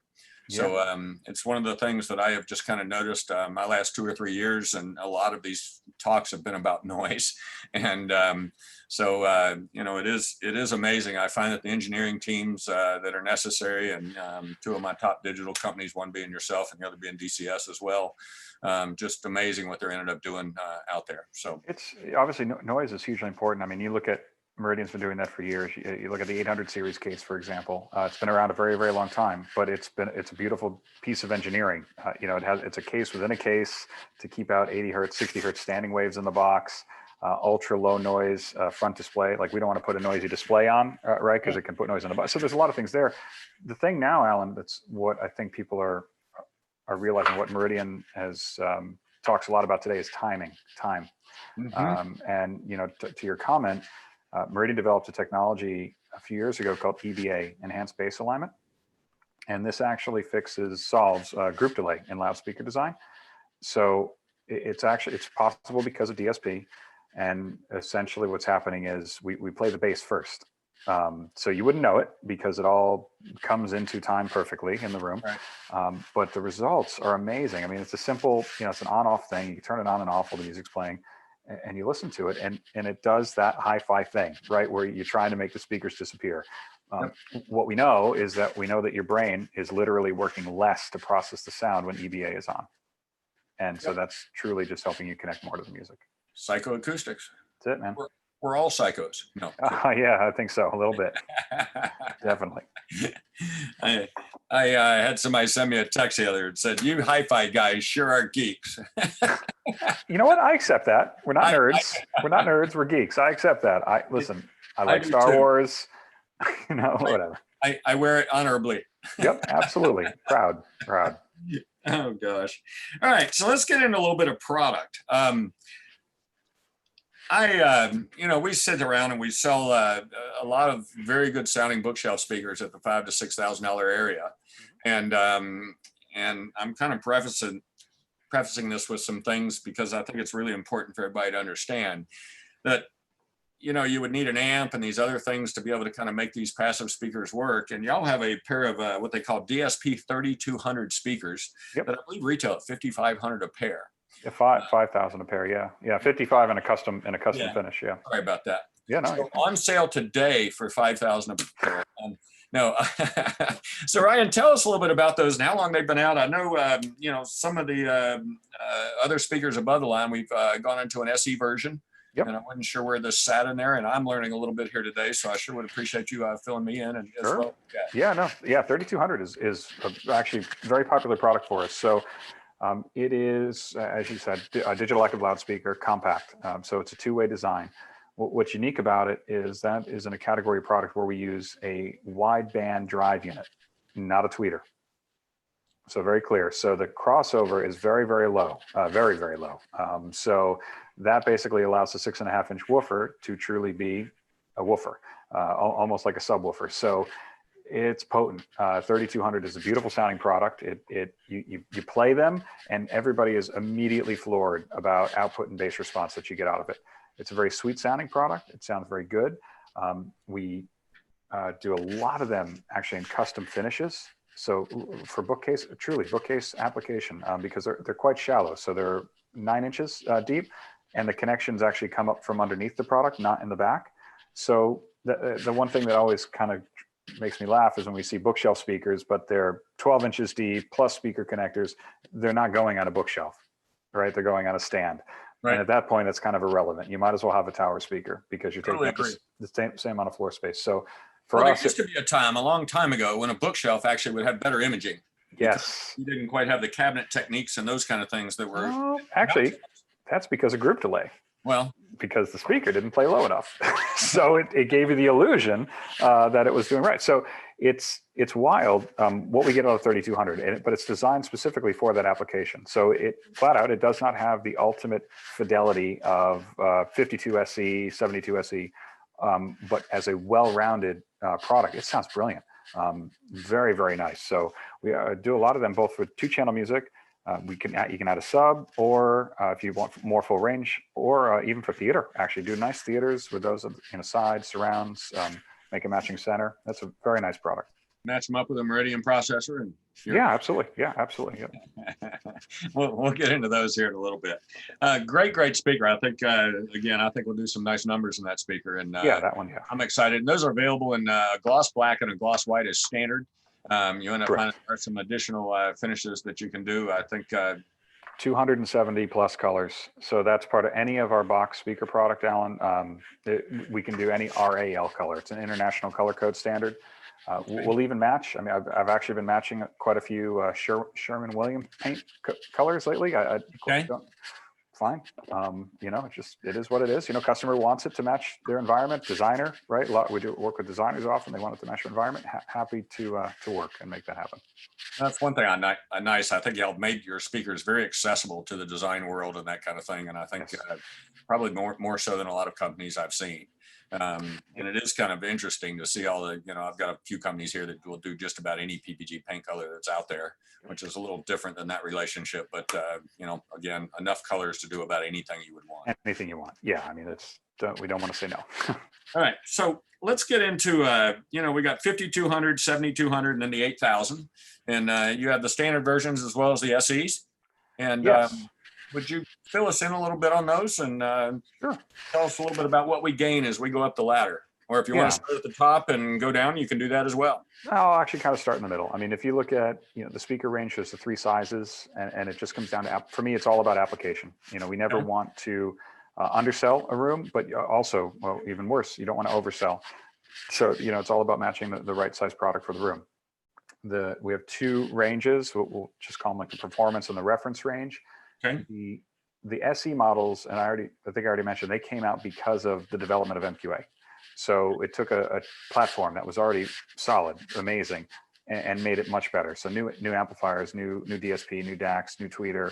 [SPEAKER 1] So it's one of the things that I have just kind of noticed my last 2 or 3 years, and a lot of these talks have been about noise. And it is amazing. I find that the engineering teams that are necessary, and 2 of my top digital companies, one being yourself and the other being DCS as well, just amazing what they're ended up doing out there. So
[SPEAKER 2] it's obviously noise is hugely important. I mean, you look at Meridian's been doing that for years. You look at the 800 series case, for example. It's been around a very, very long time, but it's a beautiful piece of engineering. It's a case within a case to keep out 80 hertz, 60 hertz standing waves in the box, ultra low noise front display. Like, we don't want to put a noisy display on, right? Because it can put noise in the box. So there's a lot of things there. The thing now, Alan, that's what I think people are realizing, what Meridian has talks a lot about today, is time. And to your comment, Meridian developed a technology a few years ago called EBA, Enhanced Bass Alignment. And this actually solves group delay in loudspeaker design. So it's possible because of DSP. And essentially what's happening is we play the bass first. So you wouldn't know it because it all comes into time perfectly in the room. Right. But the results are amazing. I mean, it's a simple, it's an on-off thing. You can turn it on and off while the music's playing, and you listen to it, and it does that hi-fi thing, right? Where you're trying to make the speakers disappear. What we know is that your brain is literally working less to process the sound when EBA is on. And so that's truly just helping you connect more to the music.
[SPEAKER 1] Psychoacoustics.
[SPEAKER 2] That's it, man.
[SPEAKER 1] We're all psychos. No.
[SPEAKER 2] Yeah, I think so. A little bit. Definitely.
[SPEAKER 1] I had somebody send me a text the other that said, "You hi-fi guys sure are geeks."
[SPEAKER 2] You know what? I accept that. We're not nerds. We're not nerds. We're geeks. I accept that. I like Star Wars. Whatever.
[SPEAKER 1] I wear it honorably.
[SPEAKER 2] Yep, absolutely. Proud.
[SPEAKER 1] Oh gosh. All right. So let's get into a little bit of product. We sit around and we sell a lot of very good sounding bookshelf speakers at the $5,000 to $6,000 area, and I'm kind of prefacing this with some things because I think it's really important for everybody to understand that you would need an amp and these other things to be able to kind of make these passive speakers work. And y'all have a pair of what they call DSP 3200 speakers that I believe retail at $5,500 a pair.
[SPEAKER 2] Yeah, 5,000 a pair. Yeah, 55 in a custom finish. Yeah.
[SPEAKER 1] Sorry about that.
[SPEAKER 2] Yeah, no.
[SPEAKER 1] So on sale today for $5,000 a pair. No. So Ryan, tell us a little bit about those and how long they've been out. I know, some of the other speakers above the line, we've gone into an SE version. Yep. And I wasn't sure where this sat in there, and I'm learning a little bit here today, so I sure would appreciate you filling me in. And
[SPEAKER 2] sure.
[SPEAKER 1] As well.
[SPEAKER 2] Yeah, 3200 is actually a very popular product for us. So it is, as you said, a digital active loudspeaker, compact. So it's a two-way design. What's unique about it is that is in a category product where we use a wideband drive unit, not a tweeter. So very clear. So the crossover is very, very low, very, very low. So that basically allows the 6.5-inch woofer to truly be a woofer, almost like a subwoofer. So it's potent. 3200 is a beautiful sounding product. You play them and everybody is immediately floored about output and bass response that you get out of it. It's a very sweet sounding product. It sounds very good. We do a lot of them actually in custom finishes. So for bookcase application, because they're quite shallow. So they're 9 inches deep, and the connections actually come up from underneath the product, not in the back. So the one thing that always kind of makes me laugh is when we see bookshelf speakers, but they're 12 inches deep plus speaker connectors. They're not going on a bookshelf, right? They're going on a stand. Right. And at that point, it's kind of irrelevant. You might as well have a tower speaker because you're taking up the same amount of floor space. So for us,
[SPEAKER 1] there used to be a time, a long time ago, when a bookshelf actually would have better imaging.
[SPEAKER 2] Yes.
[SPEAKER 1] You didn't quite have the cabinet techniques and those kind of things that were.
[SPEAKER 2] Well, actually, that's because of group delay.
[SPEAKER 1] Well,
[SPEAKER 2] because the speaker didn't play low enough. So it gave you the illusion that it was doing right. So it's wild what we get out of 3200, but it's designed specifically for that application. So it flat out, it does not have the ultimate fidelity of 52 SE, 72 SE, but as a well-rounded product, it sounds brilliant. Very, very nice. So we do a lot of them both for 2-channel music. You can add a sub, or if you want more full range, or even for theater. Actually, do nice theaters with those side surrounds, make a matching center. That's a very nice product.
[SPEAKER 1] Match them up with a Meridian processor, and
[SPEAKER 2] yeah, absolutely. Yeah.
[SPEAKER 1] We'll get into those here in a little bit. Great speaker. I think I think we'll do some nice numbers in that speaker. And
[SPEAKER 2] that one. Yeah,
[SPEAKER 1] I'm excited. And those are available in gloss black and a gloss white as standard. You end up finding some additional finishes that you can do. I think
[SPEAKER 2] 270 plus colors. So that's part of any of our box speaker product, Alan. We can do any RAL color. It's an international color code standard. We'll even match. I mean, I've actually been matching quite a few Sherman Williams paint colors lately.
[SPEAKER 1] Okay.
[SPEAKER 2] Fine. You know, it is what it is. You know, customer wants it to match their environment. Designer, right? We do work with designers often. They want it to match their environment. Happy to work and make that happen.
[SPEAKER 1] That's one thing nice. I think y'all made your speakers very accessible to the design world and that kind of thing. And I think probably more so than a lot of companies I've seen. And it is kind of interesting to see all the, you know, I've got a few companies here that will do just about any PPG paint color that's out there, which is a little different than that relationship. But, you know, again, enough colors to do about anything you would want.
[SPEAKER 2] Anything you want. Yeah. I mean, we don't want to say no.
[SPEAKER 1] All right. So let's get into, you know, we got 5,200, 7,200, and then the 8,000. And you have the standard versions as well as the SEs. And
[SPEAKER 2] Yes.
[SPEAKER 1] would you fill us in a little bit on those and
[SPEAKER 2] Sure.
[SPEAKER 1] tell us a little bit about what we gain as we go up the ladder? Or if you want to start at the top and go down, you can do that as well.
[SPEAKER 2] I'll actually kind of start in the middle. I mean, if you look at, you know, the speaker range, there's the 3 sizes, and it just comes down to, for me, it's all about application. You know, we never want to undersell a room, but also, well, even worse, you don't want to oversell. So, you know, it's all about matching the right size product for the room. We have 2 ranges. We'll just call them like the performance and the reference range.
[SPEAKER 1] Okay.
[SPEAKER 2] The SE models, and I think I already mentioned, they came out because of the development of MQA. So it took a platform that was already solid, amazing, and made it much better. So new amplifiers, new DSP, new DACs, new tweeter,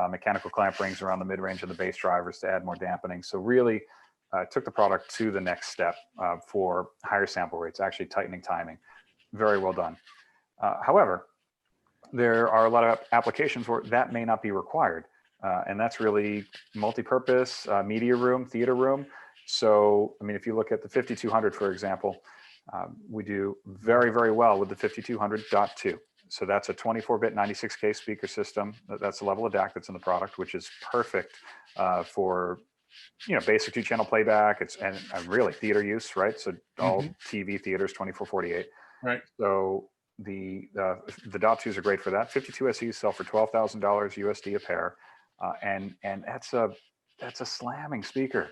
[SPEAKER 2] mechanical clamp rings around the mid-range and the bass drivers to add more dampening. So really took the product to the next step for higher sample rates, actually tightening timing. Very well done. However, there are a lot of applications where that may not be required. And that's really multi-purpose, media room, theater room. So, I mean, if you look at the 5200, for example, we do very, very well with the 5200.2. So that's a 24-bit 96K speaker system. That's the level of DAC that's in the product, which is perfect for, you know, basic 2-channel playback. And really theater use, right? So all TV theaters, 24/48. Right. So the .2s are great for that. 52 SEs sell for $12,000 USD a pair. And that's a slamming speaker.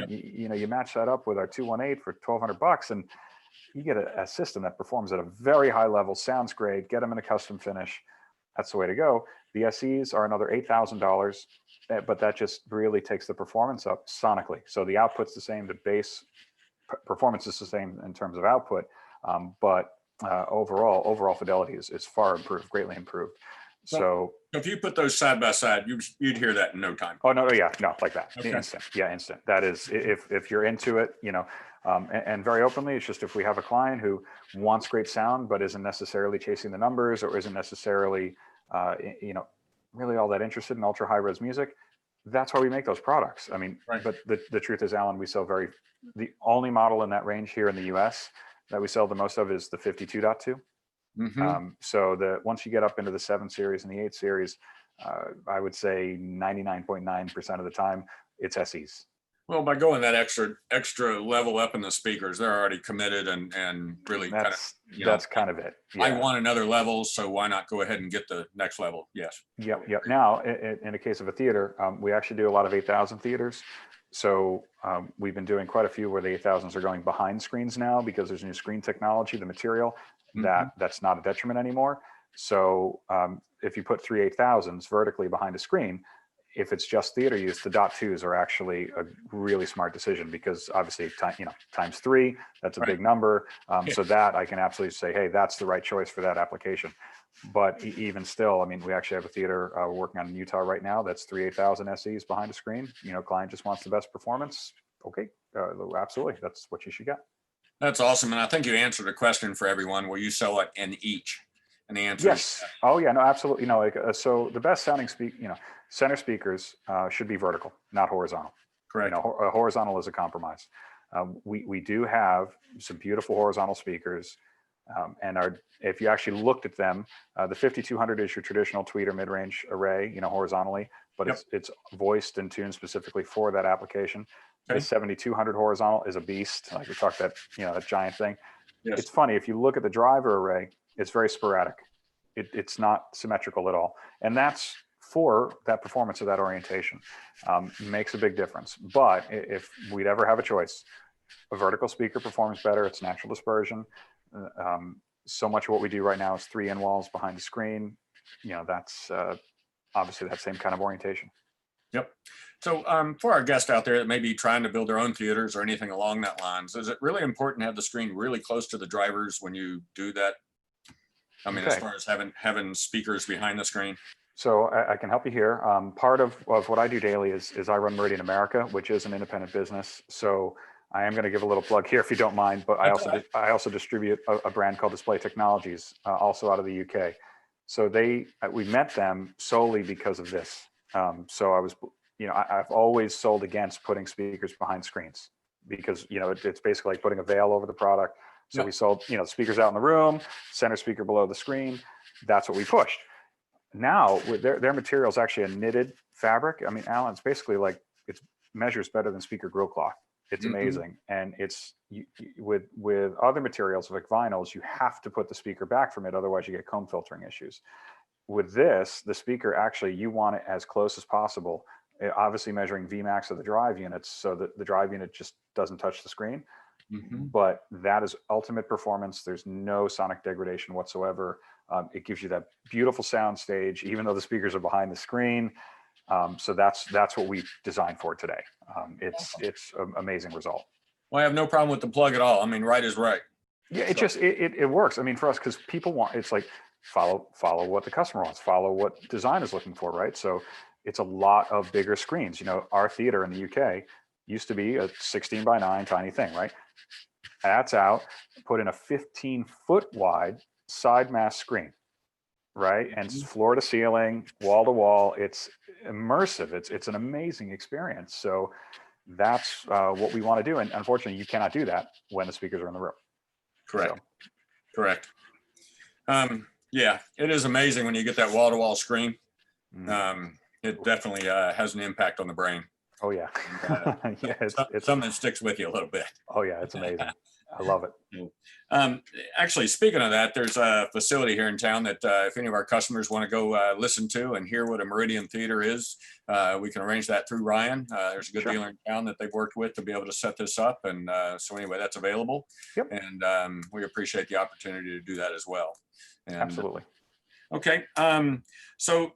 [SPEAKER 2] You know, you match that up with our 218 for $1,200 and you get a system that performs at a very high level, sounds great, get them in a custom finish. That's the way to go. The SEs are another $8,000, but that just really takes the performance up sonically. So the output's the same, the bass performance is the same in terms of output, but overall fidelity is far improved, greatly improved. So
[SPEAKER 1] if you put those side by side, you'd hear that in no time.
[SPEAKER 2] Oh no, yeah, no, like that,
[SPEAKER 1] okay.
[SPEAKER 2] Instant, yeah, instant. That is, if you're into it, you know, and very openly, it's just if we have a client who wants great sound but isn't necessarily chasing the numbers or isn't necessarily, you know, really all that interested in ultra high res music, that's why we make those products. I mean, but the truth is, Alan, we sell the only model in that range here in the U.S. that we sell the most of is the 52.2. So once you get up into the 7 series and the 8 series, I would say 99.9% of the time it's SEs.
[SPEAKER 1] Well, by going that extra level up in the speakers, they're already committed and really
[SPEAKER 2] that's kind of it.
[SPEAKER 1] Yeah. I want another level, so why not go ahead and get the next level? Yes.
[SPEAKER 2] Yep. Now, in the case of a theater, we actually do a lot of 8,000 theaters. So we've been doing quite a few where the 8,000s are going behind screens now because there's new screen technology, the material that's not a detriment anymore. So if you put 3 8,000s vertically behind a screen, if it's just theater use, the .2s are actually a really smart decision because obviously, times 3, that's a big number. So that I can absolutely say, hey, that's the right choice for that application. But even still, I mean, we actually have a theater we're working on in Utah right now. That's 3 8,000 SEs behind a screen. You know, client just wants the best performance. Okay, absolutely, that's what you should get.
[SPEAKER 1] That's awesome, and I think you answered a question for everyone. Will you sell it in each? And the answer
[SPEAKER 2] yes. Is oh yeah, no, absolutely. No, so the best sounding center speakers should be vertical, not horizontal.
[SPEAKER 1] Correct.
[SPEAKER 2] You know, horizontal is a compromise. We do have some beautiful horizontal speakers, and if you actually looked at them, the 5200 is your traditional tweeter mid-range array, you know, horizontally, but it's voiced and tuned specifically for that application. The 7200 horizontal is a beast. Like we talked that giant thing. Yes. It's funny if you look at the driver array, it's very sporadic. It's not symmetrical at all, and that's for that performance of that orientation. Makes a big difference. But if we'd ever have a choice, a vertical speaker performs better. It's natural dispersion. So much of what we do right now is 3 walls behind the screen. That's obviously that same kind of orientation.
[SPEAKER 1] Yep. So for our guests out there that may be trying to build their own theaters or anything along that lines, is it really important to have the screen really close to the drivers when you do that? I mean, as far as having speakers behind the screen?
[SPEAKER 2] So I can help you here. Part of what I do daily is I run Meridian America, which is an independent business. So I am going to give a little plug here if you don't mind, but I also distribute a brand called Display Technologies, also out of the UK. So we met them solely because of this. So I've always sold against putting speakers behind screens because, it's basically like putting a veil over the product. So we sold, speakers out in the room, center speaker below the screen. That's what we pushed. Now with their material is actually a knitted fabric. I mean, Alan, it's basically like it measures better than speaker grill cloth. It's amazing. And it's with other materials like vinyls, you have to put the speaker back from it. Otherwise you get comb filtering issues. With this, the speaker actually, you want it as close as possible, obviously measuring Vmax of the drive units so that the drive unit just doesn't touch the screen. But that is ultimate performance. There's no sonic degradation whatsoever. It gives you that beautiful sound stage, even though the speakers are behind the screen. So that's what we designed for today. It's an amazing result.
[SPEAKER 1] Well, I have no problem with the plug at all. I mean, right is right.
[SPEAKER 2] Yeah, it works. I mean, for us, because people want, it's like follow what the customer wants, follow what design is looking for, right? So it's a lot of bigger screens. Our theater in the UK used to be a 16:9 tiny thing, right? That's out, put in a 15-foot wide side mast screen, right? And it's floor to ceiling, wall to wall. It's immersive. It's an amazing experience. So that's what we want to do. And unfortunately, you cannot do that when the speakers are in the room.
[SPEAKER 1] Correct. So. Correct. Yeah, it is amazing when you get that wall to wall screen. It definitely has an impact on the brain.
[SPEAKER 2] Oh yeah. Yeah,
[SPEAKER 1] it's something that sticks with you a little bit.
[SPEAKER 2] Oh yeah, it's amazing. I love it.
[SPEAKER 1] Actually, speaking of that, there's a facility here in town that if any of our customers want to go listen to and hear what a Meridian theater is, we can arrange that through Ryan. There's a good dealer in town that they've worked with to be able to set this up. And so anyway, that's available.
[SPEAKER 2] Yep.
[SPEAKER 1] And we appreciate the opportunity to do that as well. And,
[SPEAKER 2] absolutely.
[SPEAKER 1] Okay. So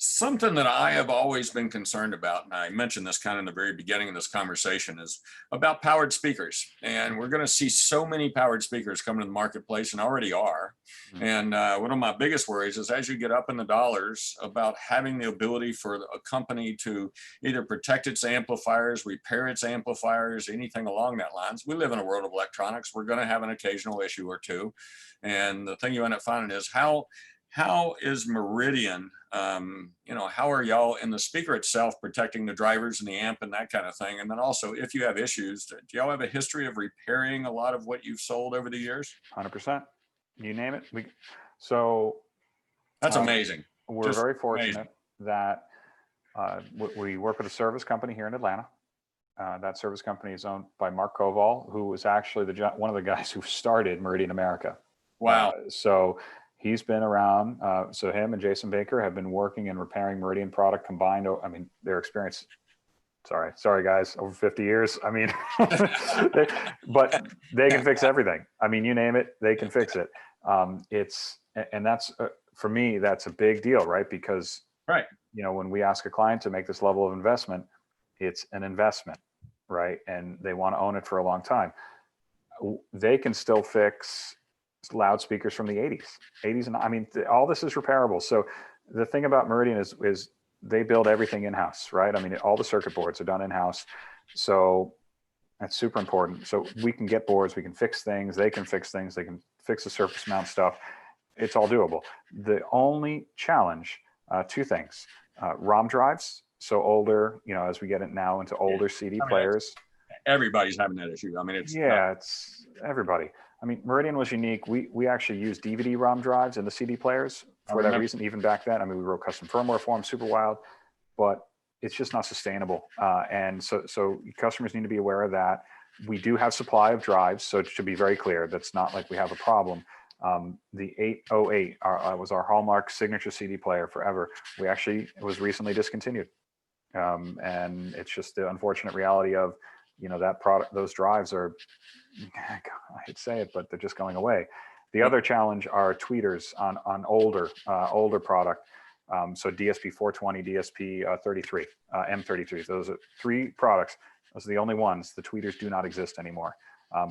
[SPEAKER 1] something that I have always been concerned about, and I mentioned this kind of in the very beginning of this conversation, is about powered speakers. And we're going to see so many powered speakers coming to the marketplace, and already are. And one of my biggest worries is as you get up in the dollars about having the ability for a company to either protect its amplifiers, repair its amplifiers, anything along that lines. We live in a world of electronics. We're going to have an occasional issue or two. And the thing you end up finding is how is Meridian, how are y'all in the speaker itself protecting the drivers and the amp and that kind of thing? And then also, if you have issues, do y'all have a history of repairing a lot of what you've sold over the years?
[SPEAKER 2] 100%. You name it. So
[SPEAKER 1] that's amazing.
[SPEAKER 2] We're just very fortunate that we work with a service company here in Atlanta. That service company is owned by Mark Koval, who was actually one of the guys who started Meridian America.
[SPEAKER 1] Wow.
[SPEAKER 2] So he's been around. So him and Jason Baker have been working and repairing Meridian product combined. I mean, their experience, sorry guys, over 50 years. I mean, but they can fix everything. I mean, you name it, they can fix it. And that's, for me, that's a big deal, right? Because, when we ask a client to make this level of investment, it's an investment, right? And they want to own it for a long time. They can still fix loudspeakers from the 80s. And I mean, all this is repairable. So the thing about Meridian is they build everything in-house, right? I mean, all the circuit boards are done in-house. So that's super important. So we can get boards, we can fix things, they can fix things, they can fix the surface mount stuff. It's all doable. The only challenge, two things, ROM drives. So older, as we get it now into older CD players.
[SPEAKER 1] Everybody's having that issue. I mean, it's
[SPEAKER 2] everybody. I mean, Meridian was unique. We actually used DVD ROM drives in the CD players for that reason, even back then. I mean, we wrote custom firmware for them, super wild, but it's just not sustainable. And so customers need to be aware of that. We do have supply of drives, so it should be very clear. That's not like we have a problem. The 808 was our hallmark signature CD player forever. It was recently discontinued. And it's just the unfortunate reality of, that product, those drives are, I hate to say it, but they're just going away. The other challenge are tweeters on older product. So DSP 420, DSP 33, M33. Those are 3 products. Those are the only ones. The tweeters do not exist anymore.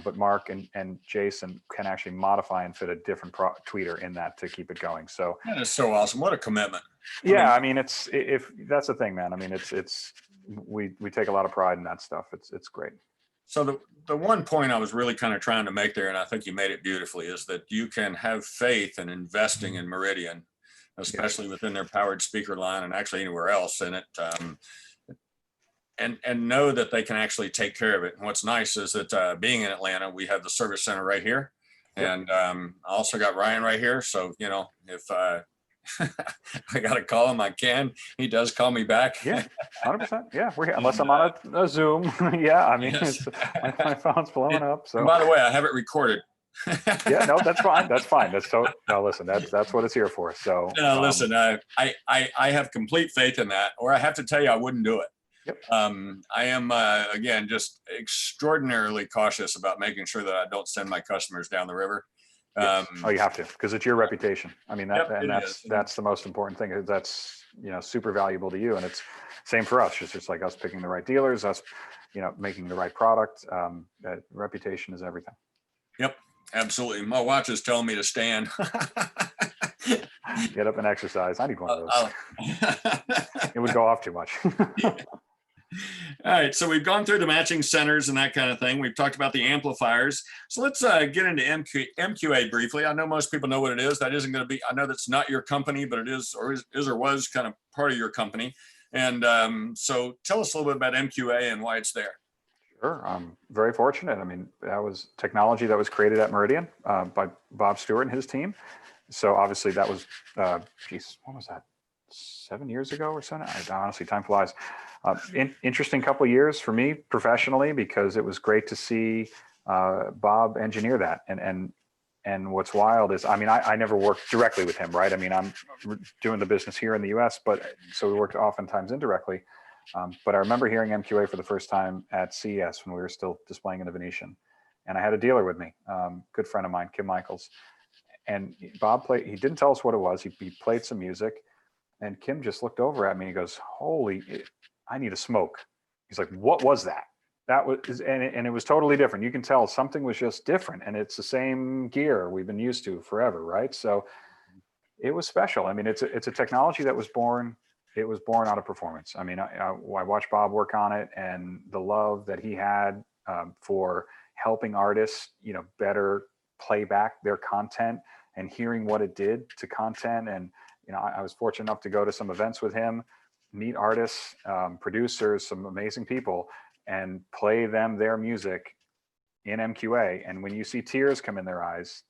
[SPEAKER 2] But Mark and Jason can actually modify and fit a different tweeter in that to keep it going. So
[SPEAKER 1] that is so awesome. What a commitment.
[SPEAKER 2] Yeah, I mean, if that's the thing, man. I mean, we take a lot of pride in that stuff. It's great.
[SPEAKER 1] So the one point I was really kind of trying to make there, and I think you made it beautifully, is that you can have faith in investing in Meridian, especially within their powered speaker line and actually anywhere else in it. And know that they can actually take care of it. And what's nice is that being in Atlanta, we have the service center right here. And I also got Ryan right here. So, if I got to call him, I can. He does call me back.
[SPEAKER 2] Yeah, 100%. Yeah, we're here. Unless I'm on a Zoom. Yeah, I mean,
[SPEAKER 1] Yes.
[SPEAKER 2] my phone's blowing up. So,
[SPEAKER 1] and by the way, I have it recorded.
[SPEAKER 2] Yeah, no, that's fine. That's fine. No, listen, that's what it's here for. So
[SPEAKER 1] listen, I have complete faith in that, or I have to tell you, I wouldn't do it.
[SPEAKER 2] Yep.
[SPEAKER 1] I am, again, just extraordinarily cautious about making sure that I don't send my customers down the river.
[SPEAKER 2] Yes. You have to, because it's your reputation. I mean, that's the most important thing. That's, super valuable to you. And it's same for us. It's just like us picking the right dealers, us, making the right product. That reputation is everything.
[SPEAKER 1] Yep, absolutely. My watch is telling me to stand.
[SPEAKER 2] Get up and exercise. I need one of those. It would go off too much.
[SPEAKER 1] All right, so we've gone through the matching centers and that kind of thing. We've talked about the amplifiers. So let's get into MQA briefly. I know most people know what it is. That isn't going to be, I know that's not your company, but it is or was kind of part of your company. And so tell us a little bit about MQA and why it's there.
[SPEAKER 2] Sure, I'm very fortunate. I mean, that was technology that was created at Meridian by Bob Stewart and his team. So obviously that was, what was that? 7 years ago or so? Honestly, time flies. Interesting couple of years for me professionally, because it was great to see Bob engineer that. And what's wild is, I mean, I never worked directly with him, right? I mean, I'm doing the business here in the US, but so we worked oftentimes indirectly. But I remember hearing MQA for the first time at CES when we were still displaying in the Venetian. And I had a dealer with me, good friend of mine, Kim Michaels. And Bob he didn't tell us what it was. He played some music, and Kim just looked over at me and he goes, I need a smoke. He's like, what was that? That was, and it was totally different. You can tell something was just different, and it's the same gear we've been used to forever, right? So it was special. I mean, it's a technology that was born. It was born out of performance. I mean, I watched Bob work on it, and the love that he had for helping artists, better play back their content and hearing what it did to content. And I was fortunate enough to go to some events with him, meet artists, producers, some amazing people, and play them their music in MQA. And when you see tears come in their eyes,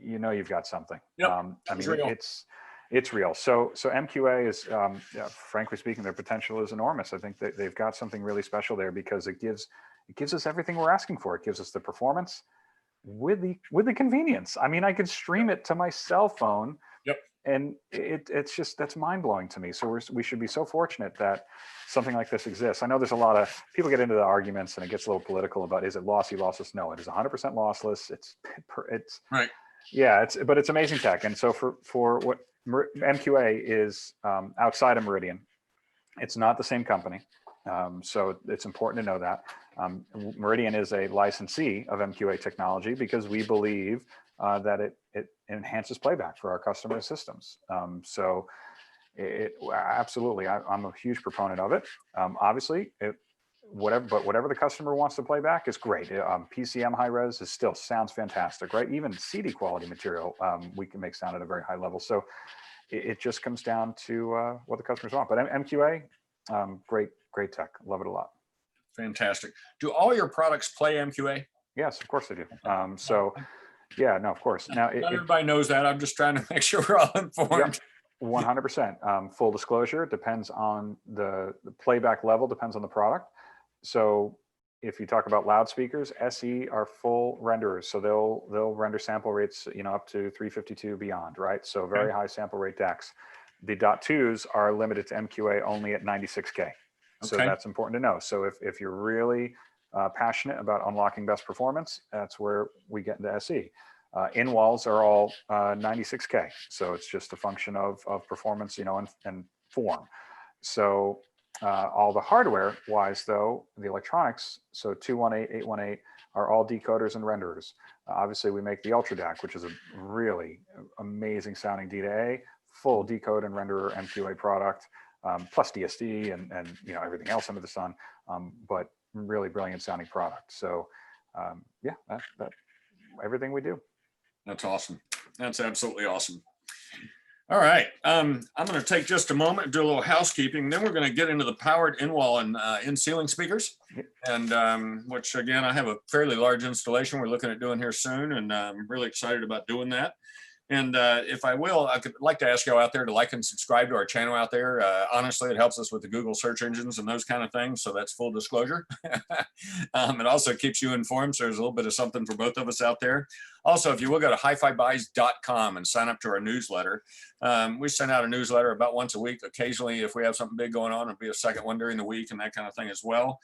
[SPEAKER 2] you've got something.
[SPEAKER 1] Yep,
[SPEAKER 2] I mean,
[SPEAKER 1] real.
[SPEAKER 2] it's real. So MQA is, frankly speaking, their potential is enormous. I think that they've got something really special there, because it gives us everything we're asking for. It gives us the performance with the convenience. I mean, I could stream it to my cell phone.
[SPEAKER 1] Yep.
[SPEAKER 2] And it's just, that's mind blowing to me. So we should be so fortunate that something like this exists. I know there's a lot of people get into the arguments, and it gets a little political about, is it lossy, lossless? No, it is 100% lossless. It's
[SPEAKER 1] right.
[SPEAKER 2] Yeah, but it's amazing tech. And so for what MQA is outside of Meridian, it's not the same company. So it's important to know that. Meridian is a licensee of MQA technology, because we believe that it enhances playback for our customer systems. So absolutely, I'm a huge proponent of it. Obviously, whatever the customer wants to play back is great. PCM high res still sounds fantastic, right? Even CD quality material, we can make sound at a very high level. So it just comes down to what the customers want. But MQA, great tech, love it a lot.
[SPEAKER 1] Fantastic. Do all your products play MQA?
[SPEAKER 2] Yes, of course they do. So yeah, no, of course. Now
[SPEAKER 1] not everybody knows that. I'm just trying to make sure we're all informed.
[SPEAKER 2] 100%. Full disclosure, depends on the playback level, depends on the product. So if you talk about loudspeakers, SE are full renderers. So they'll render sample rates, up to 352 beyond, right? So very high sample rate decks. The .2s are limited to MQA only at 96K. So that's important to know. So if you're really passionate about unlocking best performance, that's where we get into SE. In-walls are all 96K. So it's just a function of performance, and form. So all the hardware wise though, the electronics, so 218, 818 are all decoders and renderers. Obviously we make the Ultra DAC, which is a really amazing sounding D to A, full decode and renderer MQA product, plus DSD and everything else under the sun, but really brilliant sounding product. So yeah, that everything we do.
[SPEAKER 1] That's awesome. That's absolutely awesome. All right. I'm going to take just a moment and do a little housekeeping. Then we're going to get into the powered in-wall and in-ceiling speakers. And which, again, I have a fairly large installation we're looking at doing here soon. And I'm really excited about doing that. And if I will, I could like to ask y'all out there to like and subscribe to our channel out there. Honestly, it helps us with the Google search engines and those kind of things. So that's full disclosure. It also keeps you informed. So there's a little bit of something for both of us out there. Also, if you will go to hifibuys.com and sign up to our newsletter. We send out a newsletter about once a week. Occasionally, if we have something big going on, it'll be a second one during the week and that kind of thing as well.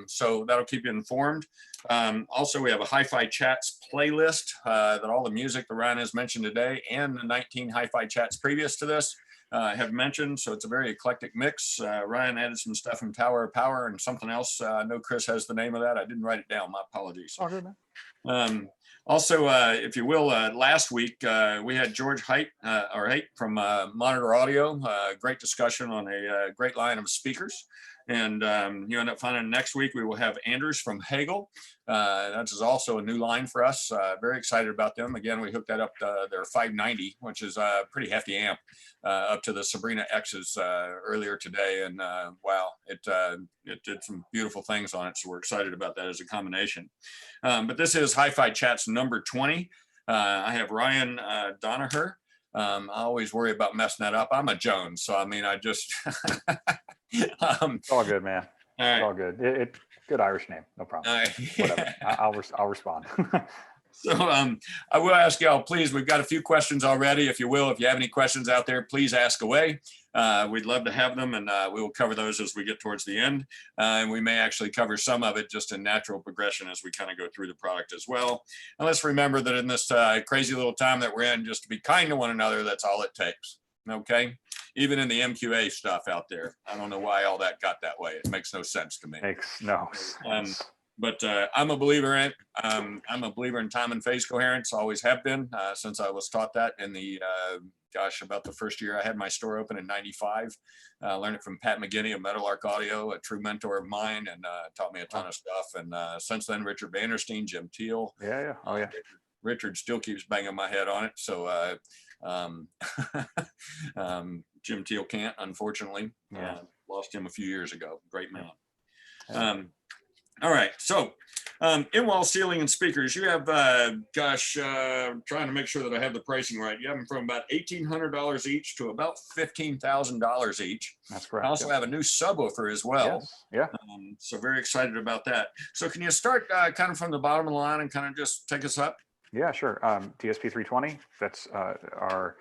[SPEAKER 1] So that'll keep you informed. Also, we have a HiFi Chats playlist that all the music that Ryan has mentioned today and the 19 HiFi Chats previous to this have mentioned. So it's a very eclectic mix. Ryan added some stuff from Tower of Power and something else. I know Chris has the name of that. I didn't write it down. My apologies.
[SPEAKER 2] Oh, good, man.
[SPEAKER 1] Also, if you will, last week we had George Haidt from Monitor Audio. Great discussion on a great line of speakers. And you end up finding next week we will have Andrews from Hagel. That is also a new line for us. Very excited about them. Again, we hooked that up to their 590, which is a pretty hefty amp, up to the Sabrina X's earlier today. And wow, it did some beautiful things on it. So we're excited about that as a combination. But this is HiFi Chats number 20. I have Ryan Donahue. I always worry about messing that up. I'm a Jones, so I mean, I just
[SPEAKER 2] it's all good, man.
[SPEAKER 1] Right.
[SPEAKER 2] It's all good. Good Irish name, no problem. Whatever. I'll respond.
[SPEAKER 1] So I will ask y'all, please, we've got a few questions already. If you will, if you have any questions out there, please ask away. We'd love to have them, and we will cover those as we get towards the end. And we may actually cover some of it just in natural progression as we kind of go through the product as well. And let's remember that in this crazy little time that we're in, just to be kind to one another, that's all it takes. Okay? Even in the MQA stuff out there. I don't know why all that got that way. It makes no sense to me.
[SPEAKER 2] Makes no sense.
[SPEAKER 1] But I'm a believer in it. I'm a believer in time and phase coherence. Always have been since I was taught that in the, about the first year I had my store open in '95. Learned it from Pat McGinney of Meadowlark Audio, a true mentor of mine, and taught me a ton of stuff. And since then, Richard Vanderstein, Jim Teal.
[SPEAKER 2] Yeah. Oh, yeah.
[SPEAKER 1] Richard still keeps banging my head on it. So Jim Teal can't, unfortunately. Lost him a few years ago. Great man. All right, so in-wall ceiling and speakers, you have, trying to make sure that I have the pricing right. You have them from about $1,800 each to about $15,000 each.
[SPEAKER 2] That's correct.
[SPEAKER 1] I also have a new subwoofer as well.
[SPEAKER 2] Yes. Yeah.
[SPEAKER 1] So very excited about that. So can you start kind of from the bottom of the line and kind of just take us up?
[SPEAKER 2] Yeah, sure. DSP 320, that's our...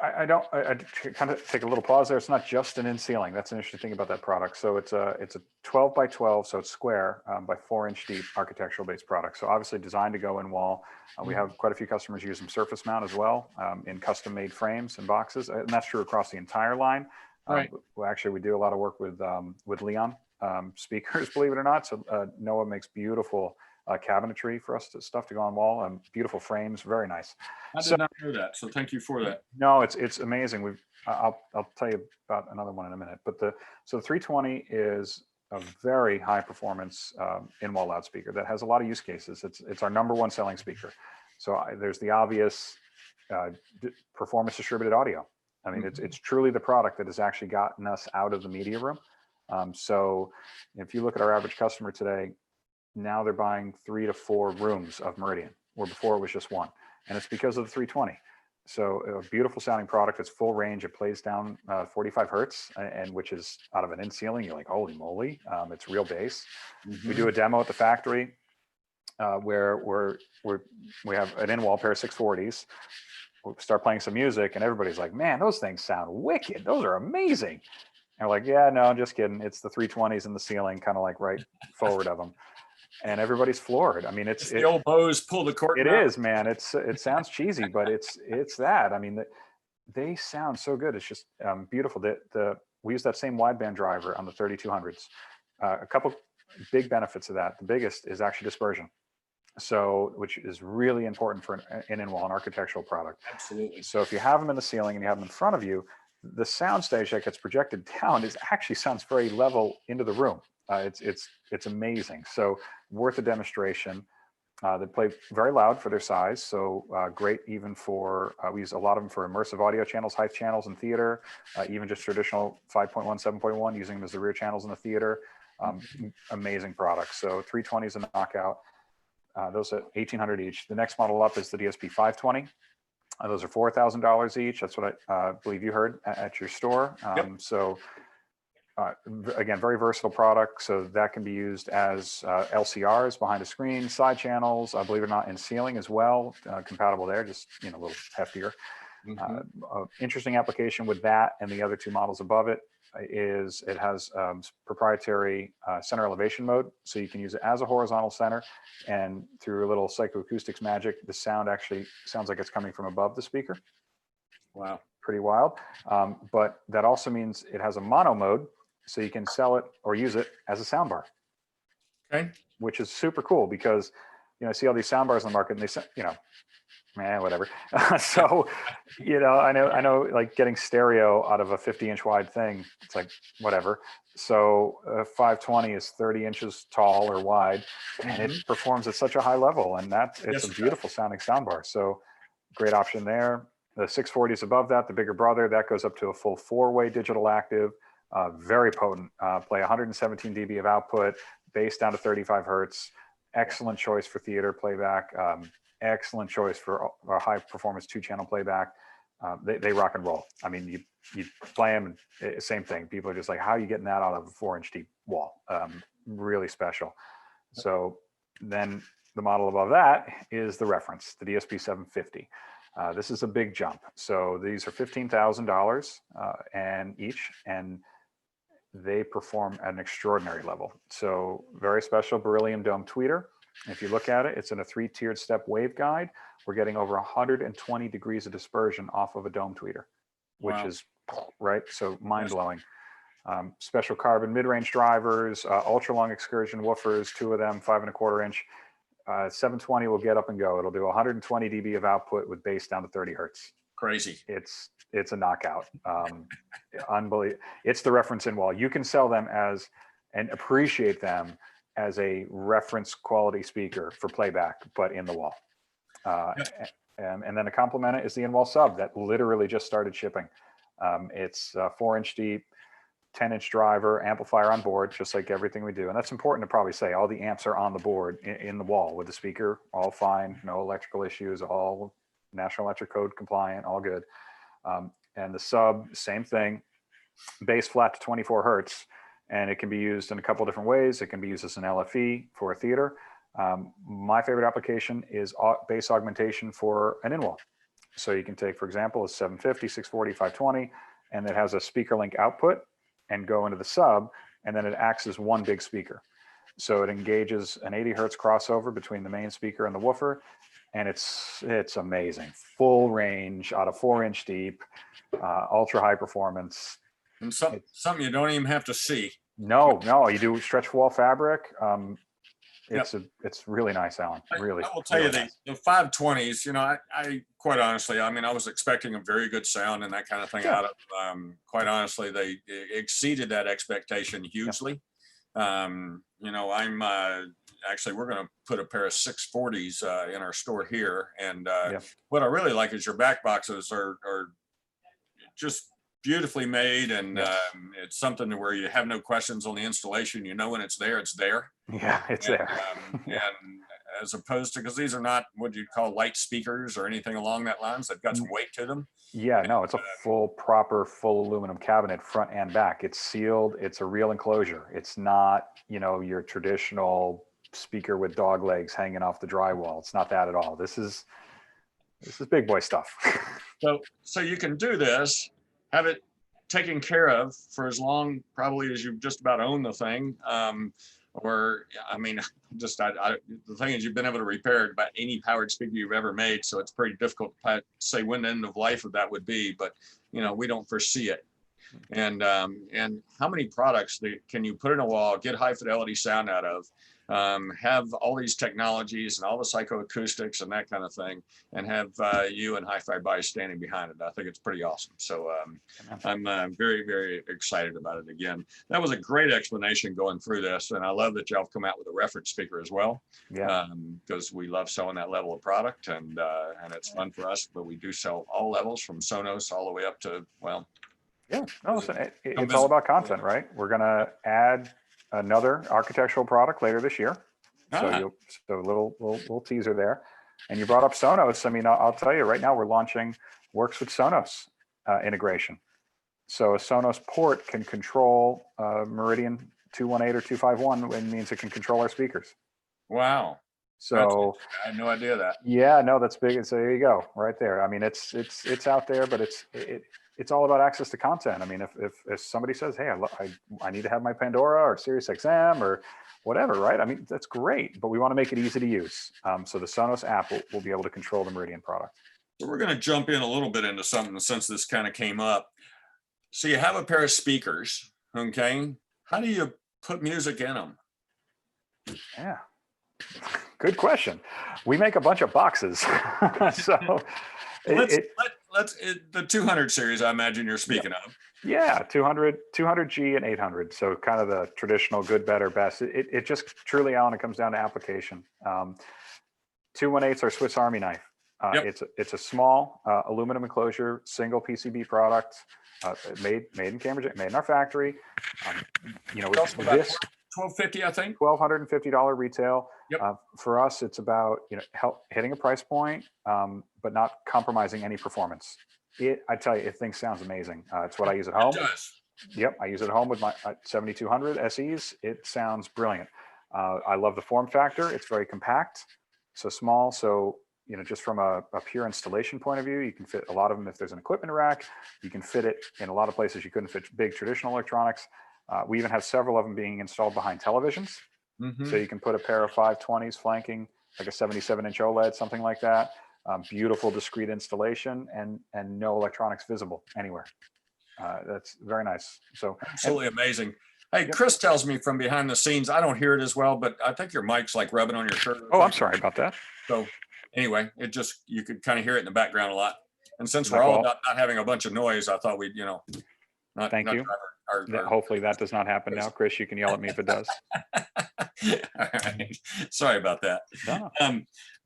[SPEAKER 2] I kind of take a little pause there. It's not just an in-ceiling. That's an interesting thing about that product. So it's a 12 by 12, so it's square by 4-inch deep architectural based product. So obviously designed to go in wall. We have quite a few customers use them surface mount as well in custom made frames and boxes. And that's true across the entire line.
[SPEAKER 1] Right.
[SPEAKER 2] Actually, we do a lot of work with Leon speakers, believe it or not. So Noah makes beautiful cabinetry for us stuff to go on wall and beautiful frames. Very nice.
[SPEAKER 1] I did not know that. So thank you for that.
[SPEAKER 2] No, it's amazing. I'll tell you about another one in a minute, but the 320 is a very high performance in-wall loudspeaker that has a lot of use cases. It's our #1 selling speaker. So there's the obvious performance distributed audio. I mean, it's truly the product that has actually gotten us out of the media room. So if you look at our average customer today, now they're buying 3 to 4 rooms of Meridian, where before it was just one. And it's because of the 320. So a beautiful sounding product. It's full range. It plays down 45 hertz, and which is out of an in ceiling. You're like, holy moly! It's real bass. We do a demo at the factory where we have an in-wall pair of 640s. We start playing some music, and everybody's like, "Man, those things sound wicked. Those are amazing." And we're like, "Yeah, no, just kidding. It's the 320s in the ceiling, kind of like right forward of them." And everybody's floored. I mean,
[SPEAKER 1] It's the old Bose pull the curtain
[SPEAKER 2] it
[SPEAKER 1] out.
[SPEAKER 2] is, man. It sounds cheesy, but it's that. I mean, they sound so good. It's just beautiful. We use that same wideband driver on the 3200s. A couple big benefits of that. The biggest is actually dispersion. So, which is really important for an in-wall, an architectural product.
[SPEAKER 1] Absolutely.
[SPEAKER 2] So if you have them in the ceiling and you have them in front of you, the sound stage that gets projected down actually sounds very level into the room. It's amazing. So worth a demonstration. They play very loud for their size, so great even for, we use a lot of them for immersive audio channels, HiFi channels in theater, even just traditional 5.1, 7.1, using them as the rear channels in the theater. Amazing products. So 320 is a knockout. Those are $1,800 each. The next model up is the DSP 520. Those are $4,000 each. That's what I believe you heard at your store.
[SPEAKER 1] Yep.
[SPEAKER 2] So again, very versatile product. So that can be used as LCRs behind a screen, side channels, believe it or not, in ceiling as well, compatible there, just a little heftier. Interesting application with that and the other two models above it is it has proprietary center elevation mode. So you can use it as a horizontal center, and through a little psychoacoustics magic, the sound actually sounds like it's coming from above the speaker.
[SPEAKER 1] Wow.
[SPEAKER 2] Pretty wild. But that also means it has a mono mode, so you can sell it or use it as a soundbar.
[SPEAKER 1] Okay.
[SPEAKER 2] Which is super cool because, I see all these soundbars on the market and they, whatever. So, I know like getting stereo out of a 50-inch wide thing, it's like, whatever. So 520 is 30 inches tall or wide, and it performs at such a high level, and it's a beautiful sounding soundbar. So great option there. The 640 is above that, the bigger brother, that goes up to a full 4-way digital active, very potent, play 117 dB of output, bass down to 35 hertz, excellent choice for theater playback, excellent choice for a high performance 2-channel playback. They rock and roll. I mean, you play them, same thing. People are just like, how are you getting that out of a 4-inch deep wall? Really special. So then the model above that is the reference, the DSP 750. This is a big jump. So these are $15,000 and each, and they perform at an extraordinary level. So very special beryllium dome tweeter. If you look at it, it's in a 3-tiered step waveguide. We're getting over 120 degrees of dispersion off of a dome tweeter, which is right. So mind blowing. Special carbon mid-range drivers, ultra long excursion woofers, 2 of them, 5 1/4 inch. 720 will get up and go. It'll do 120 dB of output with bass down to 30 hertz.
[SPEAKER 1] Crazy.
[SPEAKER 2] It's a knockout. Unbelievable. It's the reference in wall. You can sell them as and appreciate them as a reference quality speaker for playback, but in the wall. And then to complement it is the in-wall sub that literally just started shipping. It's 4-inch deep, 10-inch driver, amplifier on board, just like everything we do. And that's important to probably say. All the amps are on the board in the wall with the speaker, all fine, no electrical issues, all National Electric Code compliant, all good. And the sub, same thing, bass flat to 24 hertz. And it can be used in a couple different ways. It can be used as an LFE for a theater. My favorite application is bass augmentation for an in-wall. So you can take, for example, a 750, 640, 520, and it has a speaker link output and go into the sub, and then it acts as one big speaker. So it engages an 80 hertz crossover between the main speaker and the woofer, and it's amazing. Full range out of 4-inch deep, ultra high performance.
[SPEAKER 1] And something you don't even have to see.
[SPEAKER 2] No, you do stretch wall fabric. It's really nice, Alan. Really.
[SPEAKER 1] I will tell you
[SPEAKER 2] nice.
[SPEAKER 1] the 520s, I quite honestly, I mean, I was expecting a very good sound and that kind of thing out of, quite honestly, they exceeded that expectation hugely. I'm actually, we're going to put a pair of 640s in our store here. And what I really like is your back boxes are just beautifully made, and it's something where you have no questions on the installation. When it's there, it's there.
[SPEAKER 2] Yeah, it's there.
[SPEAKER 1] And as opposed to, because these are not what you'd call light speakers or anything along that lines. They've got some weight to them.
[SPEAKER 2] Yeah, no, it's a full aluminum cabinet, front and back. It's sealed. It's a real enclosure. It's not, your traditional speaker with dog legs hanging off the drywall. It's not that at all. This is big boy stuff.
[SPEAKER 1] So you can do this, have it taken care of for as long probably as you've just about owned the thing. Or, I mean, the thing is, you've been able to repair it about any powered speaker you've ever made. So it's pretty difficult to say when the end of life of that would be, but we don't foresee it. And how many products can you put in a wall, get high fidelity sound out of, have all these technologies and all the psychoacoustics and that kind of thing, and have you and HiFi Buy standing behind it? I think it's pretty awesome. So I'm very, very excited about it. Again, that was a great explanation going through this, and I love that y'all have come out with a reference speaker as well.
[SPEAKER 2] Yeah.
[SPEAKER 1] Because we love selling that level of product, and it's fun for us. But we do sell all levels from Sonos all the way up to, well.
[SPEAKER 2] Yeah, no, listen, it's all about content, right? We're going to add another architectural product later this year. So a little teaser there. And you brought up Sonos. I mean, I'll tell you right now, we're launching Works with Sonos integration. So a Sonos port can control Meridian 218 or 251, and means it can control our speakers.
[SPEAKER 1] Wow.
[SPEAKER 2] So
[SPEAKER 1] I had no idea that.
[SPEAKER 2] Yeah, no, that's big. So there you go, right there. I mean, it's out there, but it's all about access to content. I mean, if somebody says, hey, I need to have my Pandora or Sirius XM or whatever, right? I mean, that's great, but we want to make it easy to use. So the Sonos app will be able to control the Meridian product.
[SPEAKER 1] So we're going to jump in a little bit into something since this kind of came up. So you have a pair of speakers, okay? How do you put music in them?
[SPEAKER 2] Yeah, good question. We make a bunch of boxes. So
[SPEAKER 1] the 200 series, I imagine you're speaking of.
[SPEAKER 2] Yeah, 200G and 800. So kind of the traditional good, better, best. It just truly, Alan, it comes down to application. 218s are Swiss Army knife. It's a small aluminum enclosure, single PCB product, made in Cambridge, made in our factory. This
[SPEAKER 1] $1,250, I think.
[SPEAKER 2] $1,250 retail.
[SPEAKER 1] Yep.
[SPEAKER 2] For us, it's about hitting a price point, but not compromising any performance. I tell you, thing sounds amazing. It's what I use at home.
[SPEAKER 1] It does.
[SPEAKER 2] Yep, I use it at home with my 7200 SEs. It sounds brilliant. I love the form factor. It's very compact, so small. So just from a pure installation point of view, you can fit a lot of them. If there's an equipment rack, you can fit it in a lot of places you couldn't fit big traditional electronics. We even have several of them being installed behind televisions. Mm-hmm. So you can put a pair of 520s flanking like a 77-inch OLED, something like that. Beautiful, discrete installation, and no electronics visible anywhere. That's very nice. So
[SPEAKER 1] absolutely amazing. Hey, yep. Chris tells me from behind the scenes, I don't hear it as well, but I think your mic's like rubbing on your shirt.
[SPEAKER 2] Oh, I'm sorry about that.
[SPEAKER 1] So anyway, you could kind of hear it in the background a lot. And since we're all about not having a bunch of noise, I thought we'd,
[SPEAKER 2] Thank you. Hopefully that does not happen now. Chris, you can yell at me if it does.
[SPEAKER 1] All right. Sorry about that.
[SPEAKER 2] No.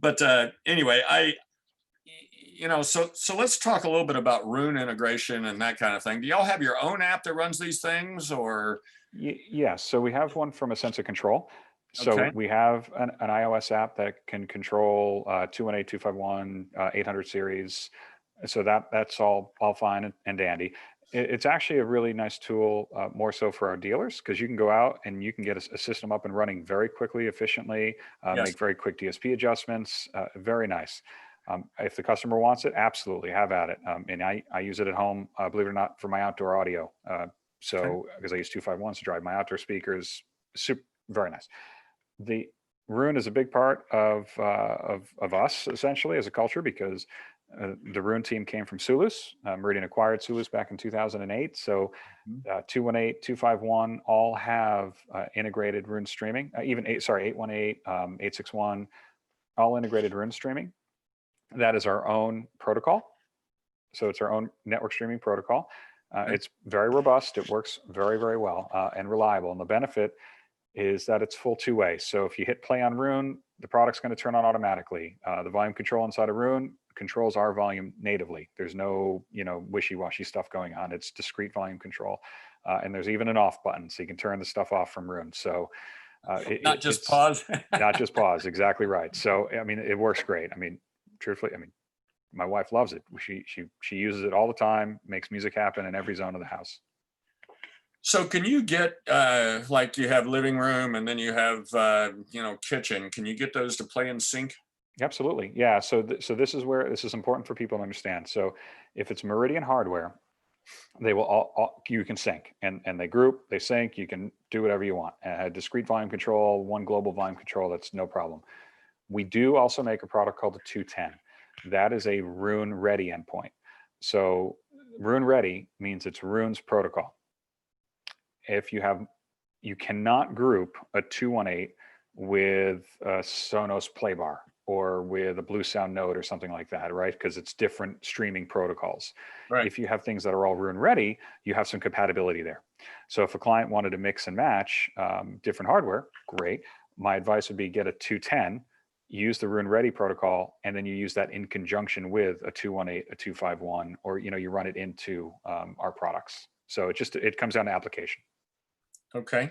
[SPEAKER 1] But anyway, so let's talk a little bit about Roon integration and that kind of thing. Do y'all have your own app that runs these things, or?
[SPEAKER 2] Yes. So we have one from a sense of control. So we have an iOS app that can control 218, 251, 800 series. So that's all fine and dandy. It's actually a really nice tool, more so for our dealers, because you can go out and you can get a system up and running very quickly, efficiently, make very quick DSP adjustments. Very nice. If the customer wants it, absolutely have at it. And I use it at home, believe it or not, for my outdoor audio. Because I use 251s to drive my outdoor speakers, very nice. The Roon is a big part of us essentially as a culture, because the Roon team came from Sulus. Meridian acquired Sulus back in 2008. So 218, 251 all have integrated Roon streaming. 818, 861, all integrated Roon streaming. That is our own protocol. So it's our own network streaming protocol. It's very robust. It works very, very well and reliable. And the benefit is that it's full two-way. So if you hit play on Roon, the product's going to turn on automatically. The volume control inside of Roon controls our volume natively. There's no, wishy-washy stuff going on. It's discrete volume control. And there's even an off button, so you can turn the stuff off from Roon. So
[SPEAKER 1] Not just
[SPEAKER 2] it's
[SPEAKER 1] pause.
[SPEAKER 2] not just pause. Exactly right. So, I mean, it works great. I mean, truthfully, I mean, my wife loves it. She uses it all the time, makes music happen in every zone of the house.
[SPEAKER 1] So can you get, like you have living room and then you have, kitchen, can you get those to play in sync?
[SPEAKER 2] Absolutely. Yeah. So, so this is where this is important for people to understand. So if it's Meridian hardware, they will you can sync and they group, they sync, you can do whatever you want. Discrete volume control, one global volume control, that's no problem. We do also make a product called the 210. That is a Roon ready endpoint. So Roon ready means it's Roon's protocol. If you cannot group a 218 with a Sonos Playbar or with a Blue Sound Node or something like that, right? Because it's different streaming protocols.
[SPEAKER 1] Right.
[SPEAKER 2] If you have things that are all Roon ready, you have some compatibility there. So if a client wanted to mix and match different hardware, great. My advice would be get a 210, use the Roon ready protocol, and then you use that in conjunction with a 218, a 251, or you run it into our products. So it comes down to application.
[SPEAKER 1] Okay.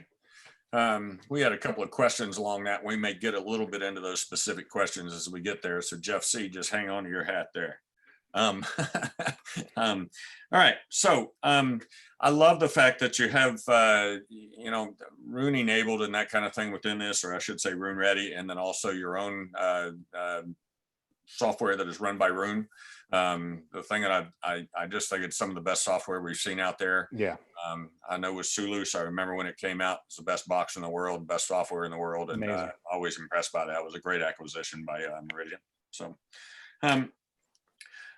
[SPEAKER 1] We had a couple of questions along that. We may get a little bit into those specific questions as we get there. So Jeff C, just hang on to your hat there. All right. So I love the fact that you have, Roon enabled and that kind of thing within this, or I should say Roon ready, and then also your own software that is run by Roon. The thing that I just think it's some of the best software we've seen out there.
[SPEAKER 2] Yeah.
[SPEAKER 1] I know with Sulus, I remember when it came out, it's the best box in the world, best software in the world, and always impressed by that. It was a great acquisition by Meridian.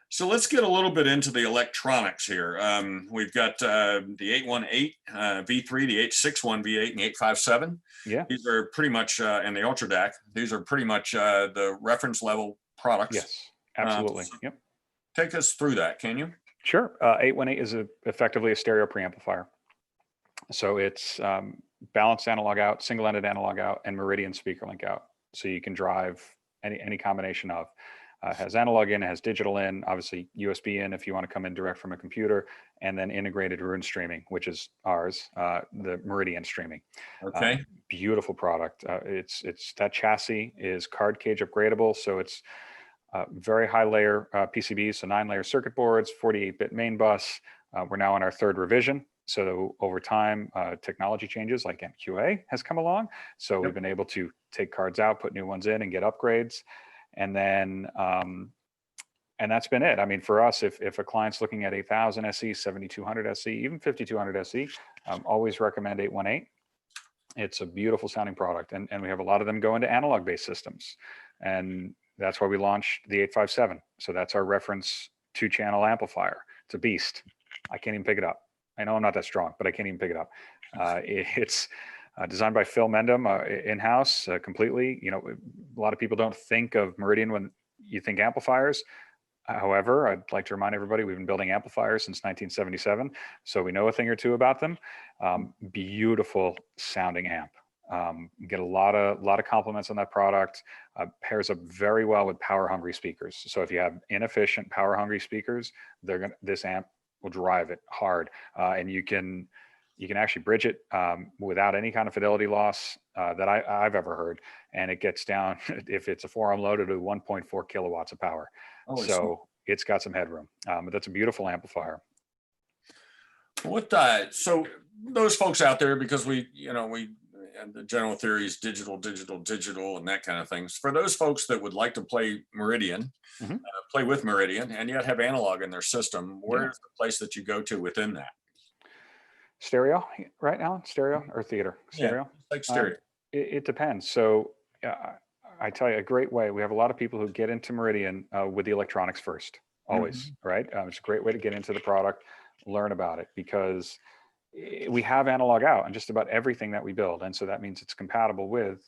[SPEAKER 1] So let's get a little bit into the electronics here. We've got the 818 V3, the 861 V8, and the 857.
[SPEAKER 2] Yeah.
[SPEAKER 1] These are pretty much, and the Ultra DAC, these are pretty much the reference level products.
[SPEAKER 2] Yes, absolutely.
[SPEAKER 1] So
[SPEAKER 2] Yep.
[SPEAKER 1] take us through that, can you?
[SPEAKER 2] Sure. 818 is effectively a stereo preamplifier. So it's balanced analog out, single-ended analog out, and Meridian speaker link out. So you can drive any combination of. It has analog in, it has digital in, obviously USB in if you want to come in direct from a computer, and then integrated Roon streaming, which is ours, the Meridian streaming.
[SPEAKER 1] Okay.
[SPEAKER 2] Beautiful product. It's that chassis is card cage upgradable, so it's very high layer PCBs, so 9-layer circuit boards, 48-bit main bus. We're now on our 3rd revision. So over time, technology changes like MQA has come along. So we've been able to take cards out, put new ones in, and get upgrades. And then, and that's been it. I mean, for us, if a client's looking at 8000 SE, 7200 SE, even 5200 SE, always recommend 818. It's a beautiful sounding product. And we have a lot of them go into analog-based systems. And that's why we launched the 857. So that's our reference 2-channel amplifier. It's a beast. I can't even pick it up. I know I'm not that strong, but I can't even pick it up. It's designed by Phil Mendham in-house completely. A lot of people don't think of Meridian when you think amplifiers. However, I'd like to remind everybody we've been building amplifiers since 1977, so we know a thing or two about them. Beautiful sounding amp. Get a lot of compliments on that product. Pairs up very well with power-hungry speakers. So if you have inefficient power-hungry speakers, this amp will drive it hard, and you can actually bridge it without any kind of fidelity loss that I've ever heard, and it gets down if it's a forearm loaded to 1.4 kilowatts of power.
[SPEAKER 1] Holy
[SPEAKER 2] so
[SPEAKER 1] smokes.
[SPEAKER 2] It's got some headroom, but that's a beautiful amplifier.
[SPEAKER 1] So those folks out there, because we the general theory is digital, and that kind of things. For those folks that would like to play Meridian, play with Meridian, and yet have analog in their system, where's the place that you go to within that?
[SPEAKER 2] Stereo right now? Stereo or theater? Stereo?
[SPEAKER 1] Yeah, like stereo.
[SPEAKER 2] It depends. So I tell you, a great way. We have a lot of people who get into Meridian with the electronics first, always, right? It's a great way to get into the product, learn about it, because we have analog out on just about everything that we build. And so that means it's compatible with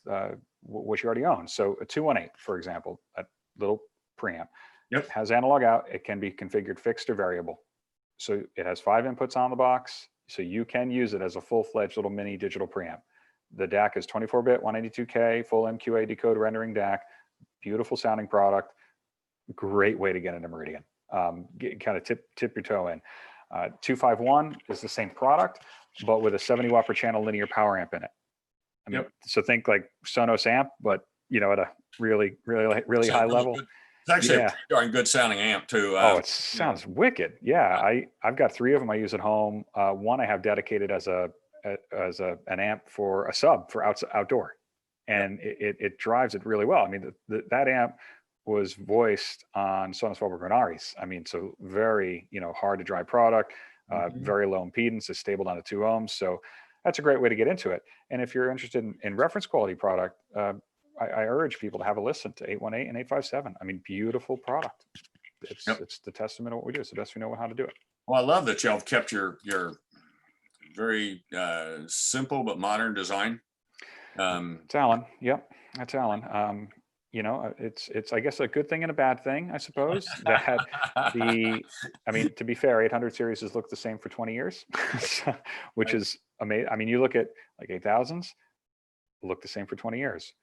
[SPEAKER 2] what you already own. So a 218, for example, that little preamp has analog out. It can be configured fixed or variable. So it has 5 inputs on the box. So you can use it as a full-fledged little mini digital preamp. The DAC is 24-bit, 192K, full MQA decode rendering DAC. Beautiful sounding product. Great way to get into Meridian. Kind of tip your toe in. 251 is the same product, but with a 70 watt per channel linear power amp in it. I mean,
[SPEAKER 1] Yep.
[SPEAKER 2] so think like Sonos amp, but at a really, really, really high level.
[SPEAKER 1] It's actually a
[SPEAKER 2] Yeah.
[SPEAKER 1] pretty darn good sounding amp too.
[SPEAKER 2] Oh, it
[SPEAKER 1] You know,
[SPEAKER 2] sounds wicked. Yeah. I've got 3 of them I use at home. One I have dedicated as an amp for a sub for outdoor,
[SPEAKER 1] yep.
[SPEAKER 2] and it drives it really well. I mean, that amp was voiced on Sonos Granari's. I mean, so very, hard to dry product,
[SPEAKER 1] Mhm.
[SPEAKER 2] very low impedance, is stable down to 2 ohms. So that's a great way to get into it. And if you're interested in reference quality product, I urge people to have a listen to 818 and 857. I mean, beautiful product.
[SPEAKER 1] Yep.
[SPEAKER 2] It's the testament of what we do. It's the best we know how to do it.
[SPEAKER 1] Well, I love that y'all have kept your very simple but modern design.
[SPEAKER 2] It's Alan. Yep, that's Alan. It's I guess a good thing and a bad thing, I suppose. That I mean, to be fair, 800 series has looked the same for 20 years, which
[SPEAKER 1] Right.
[SPEAKER 2] is amazing. I mean, you look at like 8000s, look the same for 20 years.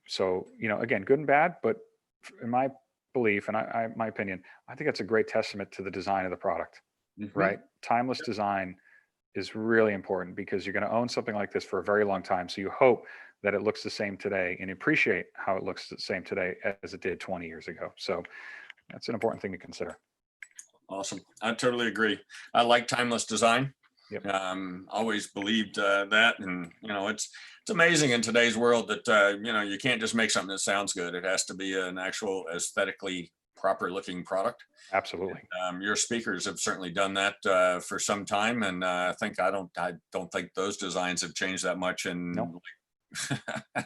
[SPEAKER 2] So again, good and bad, but in my belief and my opinion, I think that's a great testament to the design of the product.
[SPEAKER 1] Mhm.
[SPEAKER 2] Right? Timeless design is really important because you're going to own something like this for a very long time. So you hope that it looks the same today and appreciate how it looks the same today as it did 20 years ago. So that's an important thing to consider.
[SPEAKER 1] Awesome. I totally agree. I like timeless design.
[SPEAKER 2] Yep.
[SPEAKER 1] Always believed that, and it's amazing in today's world that you can't just make something that sounds good. It has to be an actual aesthetically proper looking product.
[SPEAKER 2] Absolutely.
[SPEAKER 1] Your speakers have certainly done that for some time, and I don't think those designs have changed that much in
[SPEAKER 2] No.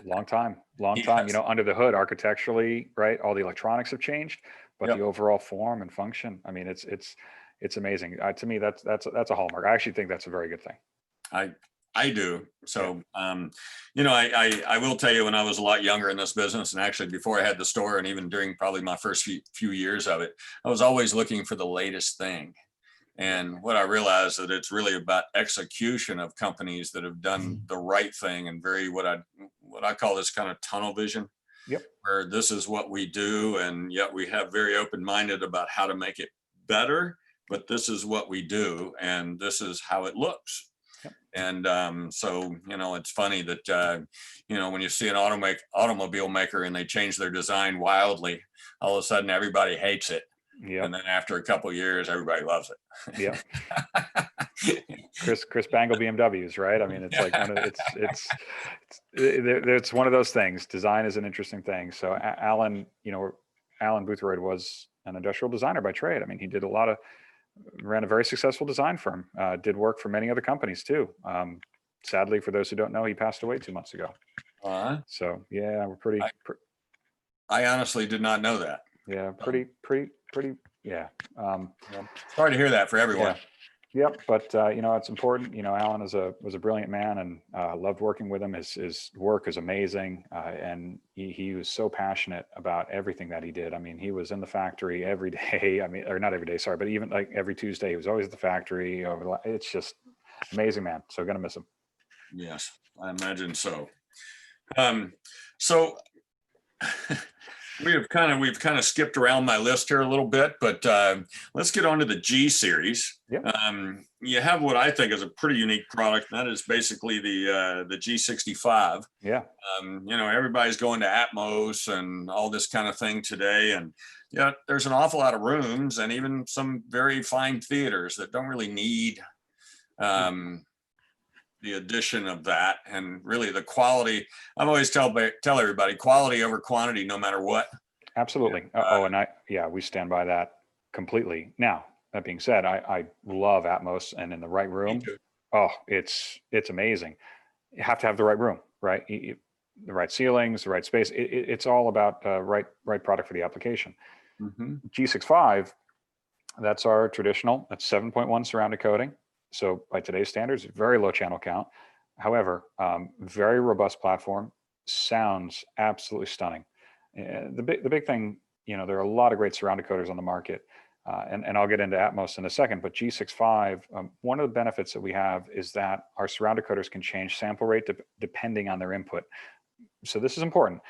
[SPEAKER 2] Long time.
[SPEAKER 1] yes.
[SPEAKER 2] Under the hood, architecturally, right? All the electronics have changed, but the
[SPEAKER 1] Yep.
[SPEAKER 2] overall form and function, I mean, it's amazing. To me, that's a hallmark. I actually think that's a very good thing.
[SPEAKER 1] I do.
[SPEAKER 2] Yeah.
[SPEAKER 1] So, I will tell you, when I was a lot younger in this business, and actually before I had the store, and even during probably my first few years of it, I was always looking for the latest thing. And what I realized that it's really about execution of companies that have done the right thing, and very what I call this kind of tunnel vision,
[SPEAKER 2] Yep.
[SPEAKER 1] where this is what we do, and yet we have very open-minded about how to make it better, but this is what we do, and this is how it looks.
[SPEAKER 2] Yep.
[SPEAKER 1] And so it's funny that when you see an automobile maker and they change their design wildly, all of a sudden everybody hates it,
[SPEAKER 2] Yep.
[SPEAKER 1] and then after a couple of years everybody loves it.
[SPEAKER 2] Yep. Chris Bangle BMWs, right? I mean, it's like it's one of those things. Design is an interesting thing. So Alan Boothroyd was an industrial designer by trade. I mean, he ran a very successful design firm, did work for many other companies too. Sadly, for those who don't know, he passed away 2 months ago. So yeah, we're pretty.
[SPEAKER 1] I honestly did not know that.
[SPEAKER 2] Yeah, pretty. Yeah.
[SPEAKER 1] Sorry to hear that for everyone.
[SPEAKER 2] Yeah. Yep, but it's important. Alan was a brilliant man, and loved working with him. His work is amazing, and he was so passionate about everything that he did. I mean, he was in the factory every day. I mean, or not every day, sorry, but even like every Tuesday, he was always at the factory. It's just amazing, man. So gonna miss him.
[SPEAKER 1] Yes, I imagine so. So we've kind of skipped around my list here a little bit, but let's get on to the G series.
[SPEAKER 2] Yep.
[SPEAKER 1] You have what I think is a pretty unique product, and that is basically the G65.
[SPEAKER 2] Yeah.
[SPEAKER 1] Everybody's going to Atmos and all this kind of thing today, and there's an awful lot of rooms and even some very fine theaters that don't really need the addition of that, and really the quality. I've always tell everybody, quality over quantity, no matter what.
[SPEAKER 2] Absolutely. We stand by that completely. Now, that being said, I love Atmos, and in the right room, it's amazing. You have to have the right room, right? The right ceilings, the right space. It's all about right product for the application.
[SPEAKER 1] Mm-hmm.
[SPEAKER 2] G65, that's our traditional. That's 7.1 surround decoding. So by today's standards, very low channel count. However, very robust platform. Sounds absolutely stunning. The big thing, there are a lot of great surround decoders on the market, and I'll get into Atmos in a second. But G65, one of the benefits that we have is that our surround decoders can change sample rate depending on their input. So this is important.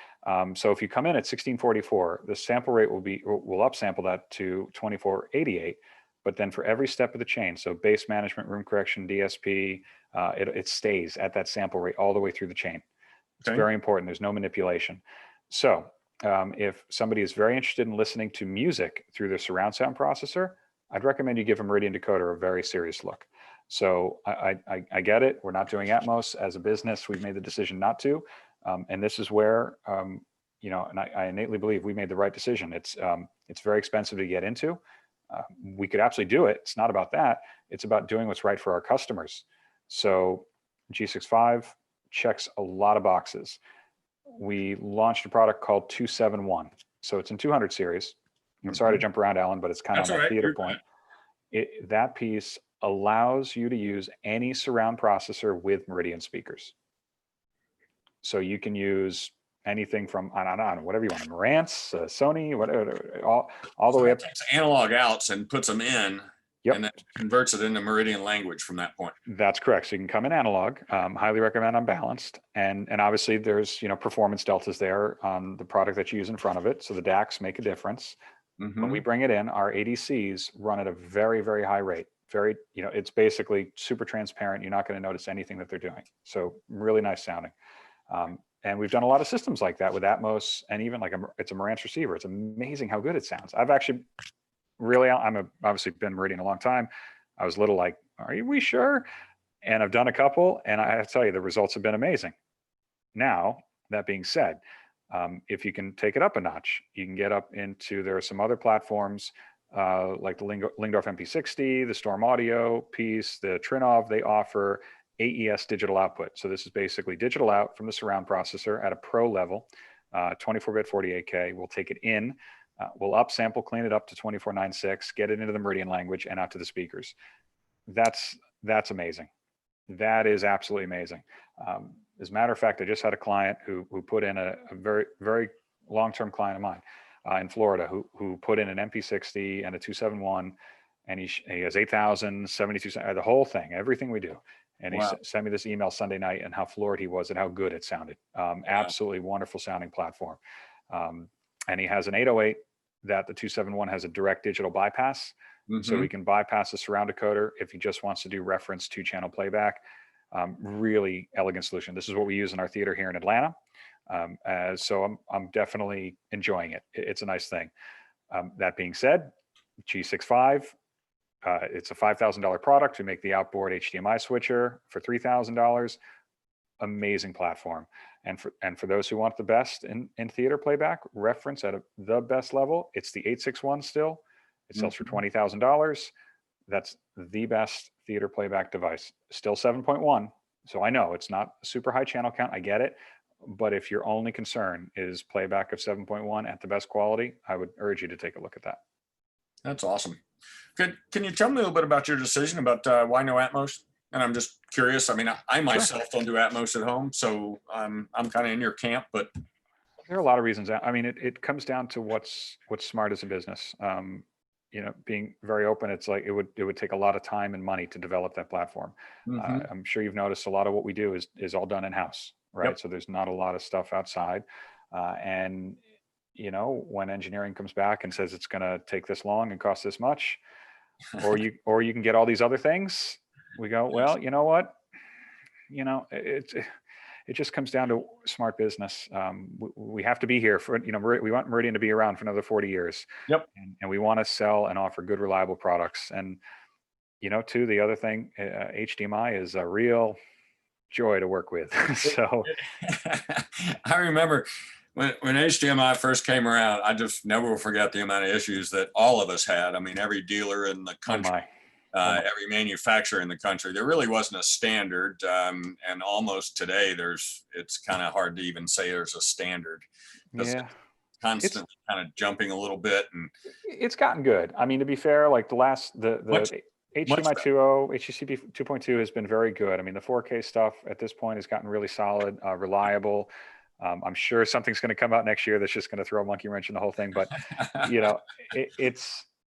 [SPEAKER 2] So if you come in at 1644, the sample rate will upsample that to 2488. But then for every step of the chain, so bass management, room correction, DSP, it stays at that sample rate all the way through the chain. It's very important. There's no manipulation. So if somebody is very interested in listening to music through their surround sound processor, I'd recommend you give a Meridian decoder a very serious look. So I get it. We're not doing Atmos as a business. We've made the decision not to. And this is where, you know, and I innately believe we made the right decision. It's very expensive to get into. We could absolutely do it. It's not about that. It's about doing what's right for our customers. So G65 checks a lot of boxes. We launched a product called 271. So it's in 200 series. I'm sorry to jump around, Alan, but it's kind of on that theater point. That piece allows you to use any surround processor with Meridian speakers. So you can use anything from on whatever you want, Marantz, Sony, whatever, all the way up.
[SPEAKER 1] Takes analog outs and puts them in,
[SPEAKER 2] Yep.
[SPEAKER 1] and then converts it into Meridian language from that point.
[SPEAKER 2] That's correct. So you can come in analog. Highly recommend unbalanced, and obviously there's, you know, performance deltas there on the product that you use in front of it. So the DACs make a difference. When we bring it in, our ADCs run at a very, very high rate. Very, you know, it's basically super transparent. You're not going to notice anything that they're doing. So really nice sounding. And we've done a lot of systems like that with Atmos, and even like it's a Marantz receiver. It's amazing how good it sounds. I've actually really, obviously been Meridian a long time. I was a little like, are we sure? And I've done a couple, and I have to tell you, the results have been amazing. Now, that being said, if you can take it up a notch, you can get up into, there are some other platforms like the Lingdorf MP60, the Storm Audio piece, the Trinov, they offer AES digital output. So this is basically digital out from the surround processor at a pro level, 24-bit 48K. We'll take it in, we'll upsample, clean it up to 2496, get it into the Meridian language and out to the speakers. That's amazing. That is absolutely amazing. As a matter of fact, I just had a client who put in a very, very long-term client of mine in Florida who put in an MP60 and a 271, and he has 8,000, 72, the whole thing, everything we do. And he sent me this email Sunday night and how floored he was and how good it sounded. Absolutely wonderful sounding platform. And he has an 808 that the 271 has a direct digital bypass. So we can bypass the surround decoder if he just wants to do reference 2-channel playback. Really elegant solution. This is what we use in our theater here in Atlanta. So I'm definitely enjoying it. It's a nice thing. That being said, G65, it's a $5,000 product. We make the outboard HDMI switcher for $3,000. Amazing platform. And for those who want the best in theater playback, reference at the best level, it's the 861 still. It sells for $20,000. That's the best theater playback device. Still 7.1. So I know it's not a super high channel count. I get it. But if your only concern is playback of 7.1 at the best quality, I would urge you to take a look at that. That's
[SPEAKER 1] awesome. Can you tell me a little bit about your decision about why no Atmos? And I'm just curious. I mean, I myself don't do Atmos at home, so I'm kind of in your camp. But
[SPEAKER 2] there are a lot of reasons. I mean, it comes down to what's smart as a business. You know, being very open, it's like it would take a lot of time and money to develop that platform. I'm sure you've noticed a lot of what we do is all done in house, right? Yep. So there's not a lot of stuff outside, and you know, when engineering comes back and says it's going to take this long and cost this much, or you can get all these other things, we go, well, you know what, you know, it just comes down to smart business. We have to be here for, you know, we want Meridian to be around for another 40 years.
[SPEAKER 1] Yep.
[SPEAKER 2] And we want to sell and offer good, reliable products. And, you know, too, the other thing, HDMI is a real joy to work with. So
[SPEAKER 1] I remember when HDMI first came around, I just never will forget the amount of issues that all of us had. I mean, every dealer in the country. Every manufacturer in the country, there really wasn't a standard, and almost today it's kind of hard to even say there's a standard.
[SPEAKER 2] Yeah,
[SPEAKER 1] constantly kind of jumping a little bit, and
[SPEAKER 2] it's gotten good. I mean, to be fair, like the HDMI 2.0, HDCP 2.2 has been very good. I mean, the 4K stuff at this point has gotten really solid, reliable. I'm sure something's going to come out next year that's just going to throw a monkey wrench in the whole thing, but you know,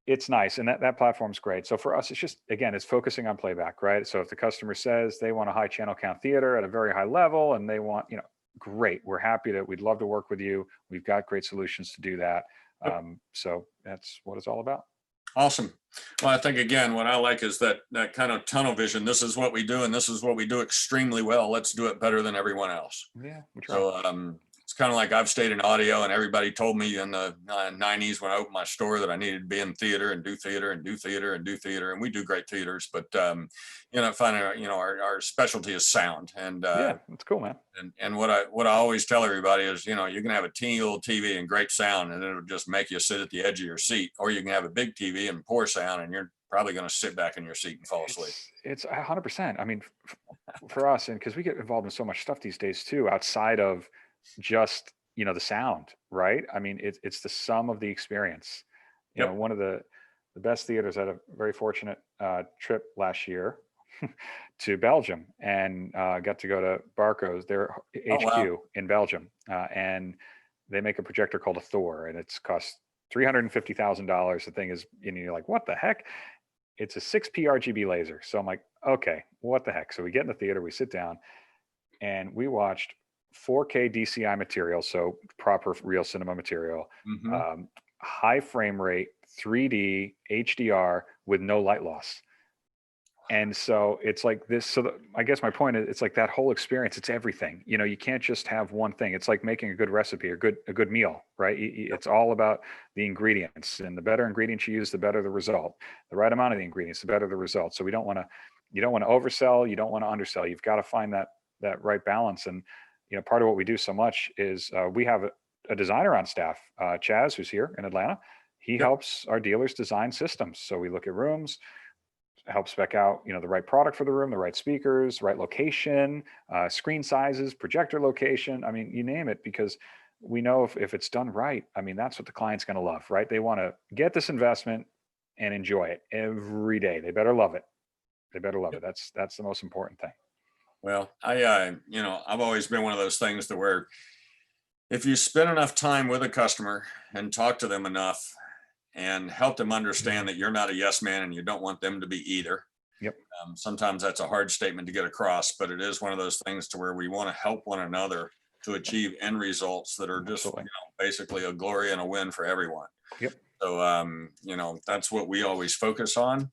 [SPEAKER 2] it's nice, and that platform's great. So for us, it's just, again, it's focusing on playback, right? So if the customer says they want a high channel count theater at a very high level and they want, you know, great, we'd love to work with you. We've got great solutions to do that. So that's what it's all about.
[SPEAKER 1] Awesome. Well, I think again, what I like is that kind of tunnel vision. This is what we do, and this is what we do extremely well. Let's do it better than everyone else.
[SPEAKER 2] Yeah, we try.
[SPEAKER 1] So it's kind of like I've stayed in audio, and everybody told me in the 90s when I opened my store that I needed to be in theater and do theater and do theater and do theater, and we do great theaters. But finding our specialty is sound,
[SPEAKER 2] Yeah, that's cool, man.
[SPEAKER 1] and what I always tell everybody is, you can have a teeny little TV and great sound, and it'll just make you sit at the edge of your seat, or you can have a big TV and poor sound, and you're probably going to sit back in your seat and fall asleep.
[SPEAKER 2] It's 100%. I mean, for us, and because we get involved in so much stuff these days too, outside of just the sound, right? I mean, it's the sum of the experience.
[SPEAKER 1] Yep.
[SPEAKER 2] One of the best theaters. I had a very fortunate trip last year to Belgium, and got to go to Barco's, their HQ
[SPEAKER 1] wow.
[SPEAKER 2] in Belgium, and they make a projector called a Thor, and it's cost $350,000. The thing is, you're like, what the heck? It's a 6P RGB laser. So I'm like, okay, what the heck? So we get in the theater, we sit down, and we watched 4K DCI material, so proper real cinema material, high frame rate, 3D, HDR with no light loss. And so it's like this. So I guess my point is, it's like that whole experience. It's everything. You can't just have one thing. It's like making a good recipe or a good meal, right? It's all about the ingredients, and the better ingredients you use, the better the result. The right amount of the ingredients, the better the result. So you don't want to oversell. You don't want to undersell. You've got to find that right balance. And part of what we do so much is we have a designer on staff, Chaz, who's here in Atlanta. He helps our dealers design systems. So we look at rooms, help spec out the right product for the room, the right speakers, right location, screen sizes, projector location. I mean, you name it, because we know if it's done right, I mean, that's what the client's going to love, right? They want to get this investment and enjoy it every day. They better love it. They better love it. That's the most important thing.
[SPEAKER 1] Well, I've always been one of those things to where if you spend enough time with a customer and talk to them enough and help them understand that you're not a yes man and you don't want them to be either.
[SPEAKER 2] Yep.
[SPEAKER 1] Sometimes that's a hard statement to get across, but it is one of those things to where we want to help one another to achieve end results that are just basically a glory and a win for everyone.
[SPEAKER 2] Yep.
[SPEAKER 1] So that's what we always focus on.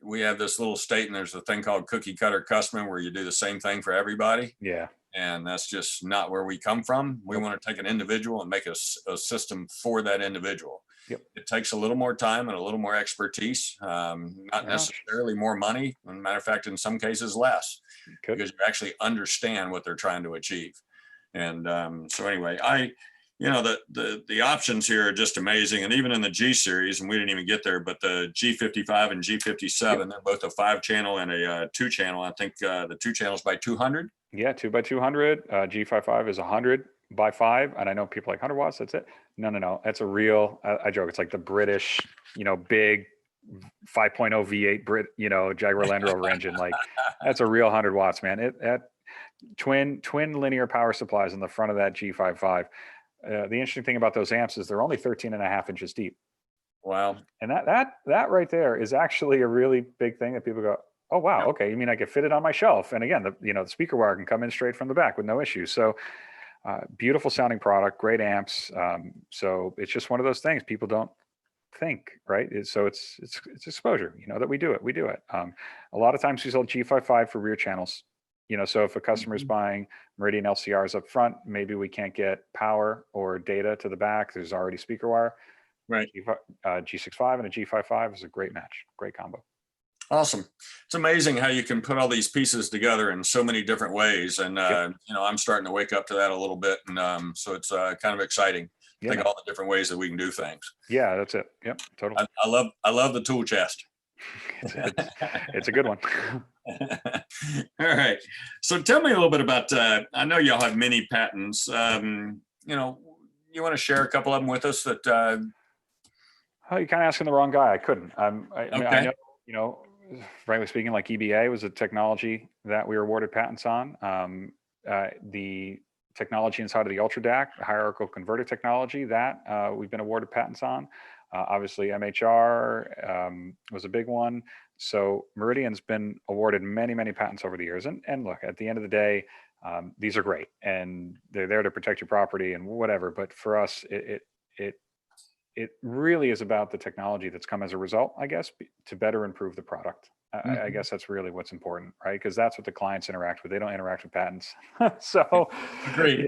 [SPEAKER 1] We have this little state, and there's a thing called cookie cutter customer, where you do the same thing for everybody.
[SPEAKER 2] Yeah.
[SPEAKER 1] And that's just not where we come from. We want to take an individual and make a system for that individual.
[SPEAKER 2] Yep.
[SPEAKER 1] It takes a little more time and a little more expertise, not necessarily more money. As a matter of fact, in some cases less, because you actually understand what they're trying to achieve. And so anyway, the options here are just amazing. And even in the G series, and we didn't even get there, but the G55 and G57, they're both a 5-channel and a 2-channel. I think the 2 channels by 200.
[SPEAKER 2] Yeah, 2x200. G55 is 100 by 5, and I know people like 100 watts. That's it. No. That's a real. I joke. It's like the British, big 5.0 V8 Jaguar Land Rover engine. Like, that's a real 100 watts, man. That twin linear power supplies in the front of that G55. The interesting thing about those amps is they're only 13.5 inches deep.
[SPEAKER 1] Wow.
[SPEAKER 2] And that right there is actually a really big thing that people go, oh, wow. Okay. You mean I could fit it on my shelf? And again, the speaker wire can come in straight from the back with no issue. So beautiful sounding product, great amps. So it's just one of those things people don't think, right? So it's exposure, that we do it. A lot of times we sell G55 for rear channels, so if a customer is buying Meridian LCRs up front, maybe we can't get power or data to the back. There's already speaker wire.
[SPEAKER 1] Right.
[SPEAKER 2] G65 and a G55 is a great match, great combo.
[SPEAKER 1] Awesome. It's amazing how you can put all these pieces together in so many different ways. And, I'm starting to wake up to that a little bit. And so it's kind of exciting. Think of all the different ways that we can do things.
[SPEAKER 2] Yeah, that's it. Yep, totally.
[SPEAKER 1] I love the tool chest.
[SPEAKER 2] It's a good one.
[SPEAKER 1] All right. So tell me a little bit about, I know y'all have many patents. You want to share a couple of them with us that,
[SPEAKER 2] oh, you're kind of asking the wrong guy. I couldn't. I mean, I know, frankly speaking, like EBA was a technology that we were awarded patents on. The technology inside of the Ultra DAC, the hierarchical converter technology, that we've been awarded patents on. Obviously, MHR was a big one. So Meridian's been awarded many, many patents over the years. And look, at the end of the day, these are great, and they're there to protect your property and whatever. But for us, it it really is about the technology that's come as a result, I guess, to better improve the product. I guess that's really what's important, right? Because that's what the clients interact with. They don't interact with patents. So,
[SPEAKER 1] Agreed.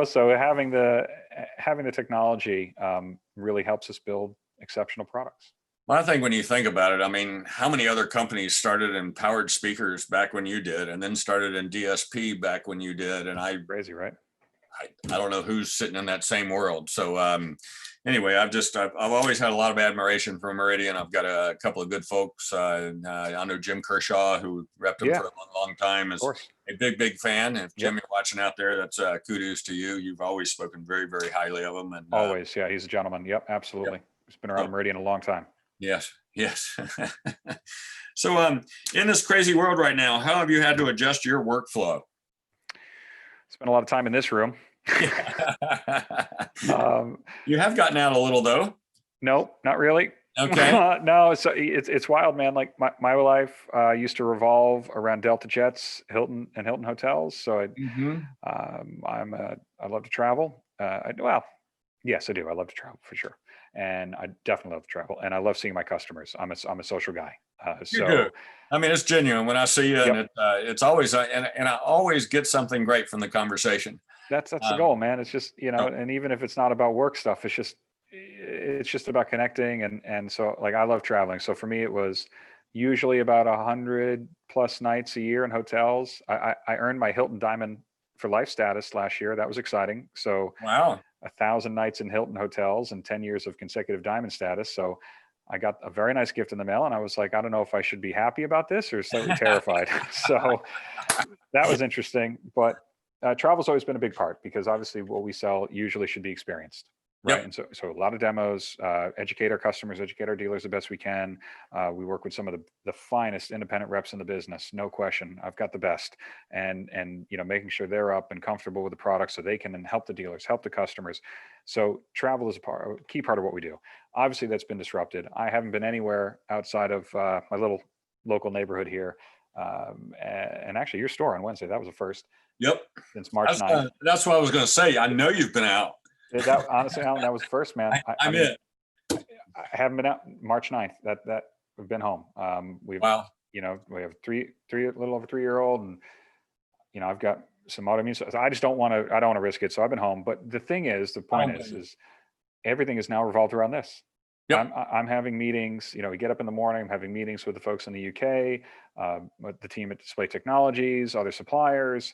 [SPEAKER 2] so having the technology really helps us build exceptional products.
[SPEAKER 1] Well, I think when you think about it, I mean, how many other companies started in powered speakers back when you did, and then started in DSP back when you did? And
[SPEAKER 2] Crazy, right?
[SPEAKER 1] I don't know who's sitting in that same world. So anyway, I've always had a lot of admiration for Meridian. I've got a couple of good folks. I know Jim Kershaw, who repped him for a long time, is a big fan. If Jim, you're watching out there, that's kudos to you. You've always spoken very, very highly of him. And
[SPEAKER 2] always, yeah, he's a gentleman. Yep, absolutely. He's been around Meridian a long time.
[SPEAKER 1] Yes. So in this crazy world right now, how have you had to adjust your workflow?
[SPEAKER 2] Spent a lot of time in this room.
[SPEAKER 1] You have gotten out a little though.
[SPEAKER 2] No, not really.
[SPEAKER 1] Okay.
[SPEAKER 2] No, so it's wild, man. Like my life used to revolve around Delta Jets, Hilton hotels. So I love to travel. Yes, I do. I love to travel for sure, and I definitely love to travel, and I love seeing my customers. I'm a social guy.
[SPEAKER 1] I mean, it's genuine when I see you, and it's always and I always get something great from the conversation.
[SPEAKER 2] That's the goal, man. It's just, and even if it's not about work stuff, it's just about connecting. And so like, I love traveling. So for me, it was usually about 100+ nights a year in hotels. I earned my Hilton Diamond for Life status last year. That was exciting. So
[SPEAKER 1] wow,
[SPEAKER 2] 1,000 nights in Hilton hotels and 10 years of consecutive Diamond status. So I got a very nice gift in the mail, and I was like, I don't know if I should be happy about this or slightly terrified. So that was interesting. But travel's always been a big part, because obviously what we sell usually should be experienced, right? Yep. And so a lot of demos, educate our customers, educate our dealers the best we can. We work with some of the finest independent reps in the business, no question. I've got the best, and making sure they're up and comfortable with the product so they can then help the dealers, help the customers. So travel is a key part of what we do. Obviously that's been disrupted. I haven't been anywhere outside of my little local neighborhood here. And actually your store on Wednesday, that was a first.
[SPEAKER 1] Yep.
[SPEAKER 2] Since March 9th.
[SPEAKER 1] That's what I was going to say. I know you've been out.
[SPEAKER 2] That, honestly, Alan, that was first, man.
[SPEAKER 1] I mean,
[SPEAKER 2] I haven't been out March 9th. That we've been home. We have a little over 3-year-old, and I've got some autoimmune stuff. I just don't want to risk it. So I've been home. But the point is everything is now revolved around this. Yep. I'm having meetings, we get up in the morning, I'm having meetings with the folks in the UK, with the team at Display Technologies, other suppliers.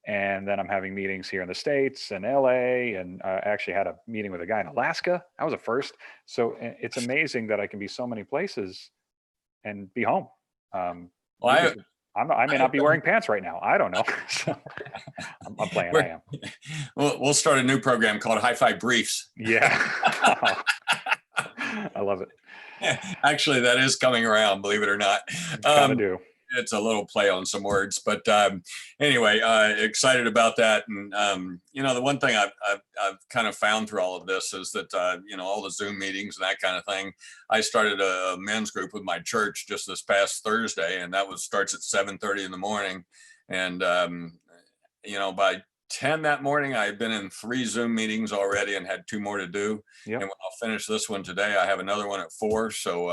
[SPEAKER 2] And then I'm having meetings here in the States and LA, and I actually had a meeting with a guy in Alaska. That was a first. So it's amazing that I can be so many places and be home. I may not be wearing pants right now. I don't know. So I'm playing. I am.
[SPEAKER 1] We'll start a new program called HiFi Briefs.
[SPEAKER 2] Yeah. I love it.
[SPEAKER 1] Actually, that is coming around, believe it or not.
[SPEAKER 2] Kind of do.
[SPEAKER 1] It's a little play on some words, but anyway, excited about that. And the one thing I've kind of found through all of this is that all the Zoom meetings and that kind of thing. I started a men's group with my church just this past Thursday, and that starts at 7:30 in the morning. And by 10 that morning, I had been in 3 Zoom meetings already and had 2 more to do. Yep. And when I'll finish this one today, I have another one at 4. So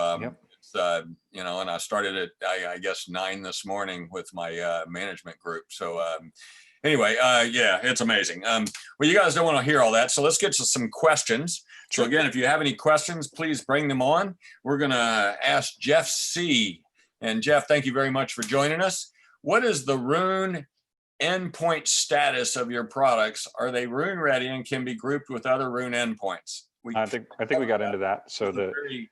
[SPEAKER 1] and I started at I guess 9 this morning with my management group. So anyway, it's amazing. Well, you guys don't want to hear all that, so let's get to some questions. So again, if you have any questions, please bring them on. We're gonna ask Jeff C. And Jeff, thank you very much for joining us. What is the Roon endpoint status of your products? Are they Roon ready and can be grouped with other Roon endpoints?
[SPEAKER 2] I think we got into that. So the
[SPEAKER 1] very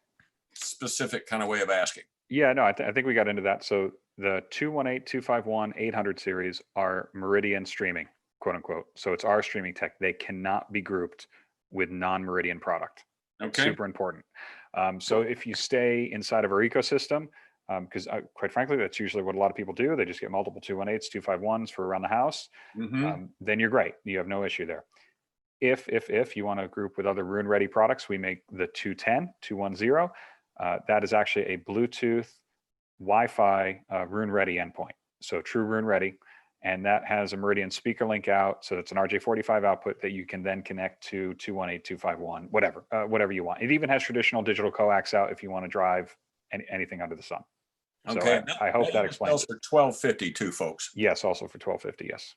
[SPEAKER 1] specific kind of way of asking.
[SPEAKER 2] Yeah, no, I think we got into that. So the 218, 251, 800 series are Meridian streaming, quote unquote. So it's our streaming tech. They cannot be grouped with non-Meridian product. Okay. Super important. So if you stay inside of our ecosystem, because quite frankly, that's usually what a lot of people do. They just get multiple 218s, 251s for around the house. Then you're great. You have no issue there. If you want to group with other Roon ready products, we make the 210, 210. That is actually a Bluetooth Wi-Fi Roon ready endpoint. So true Roon ready. and that has a Meridian speaker link out. So it's an RJ45 output that you can then connect to 218, 251, whatever you want. It even has traditional digital coax out if you want to drive anything under the sun.
[SPEAKER 1] Okay.
[SPEAKER 2] So I hope that explains it.
[SPEAKER 1] For 1250 too, folks.
[SPEAKER 2] Yes, also for 1250. Yes.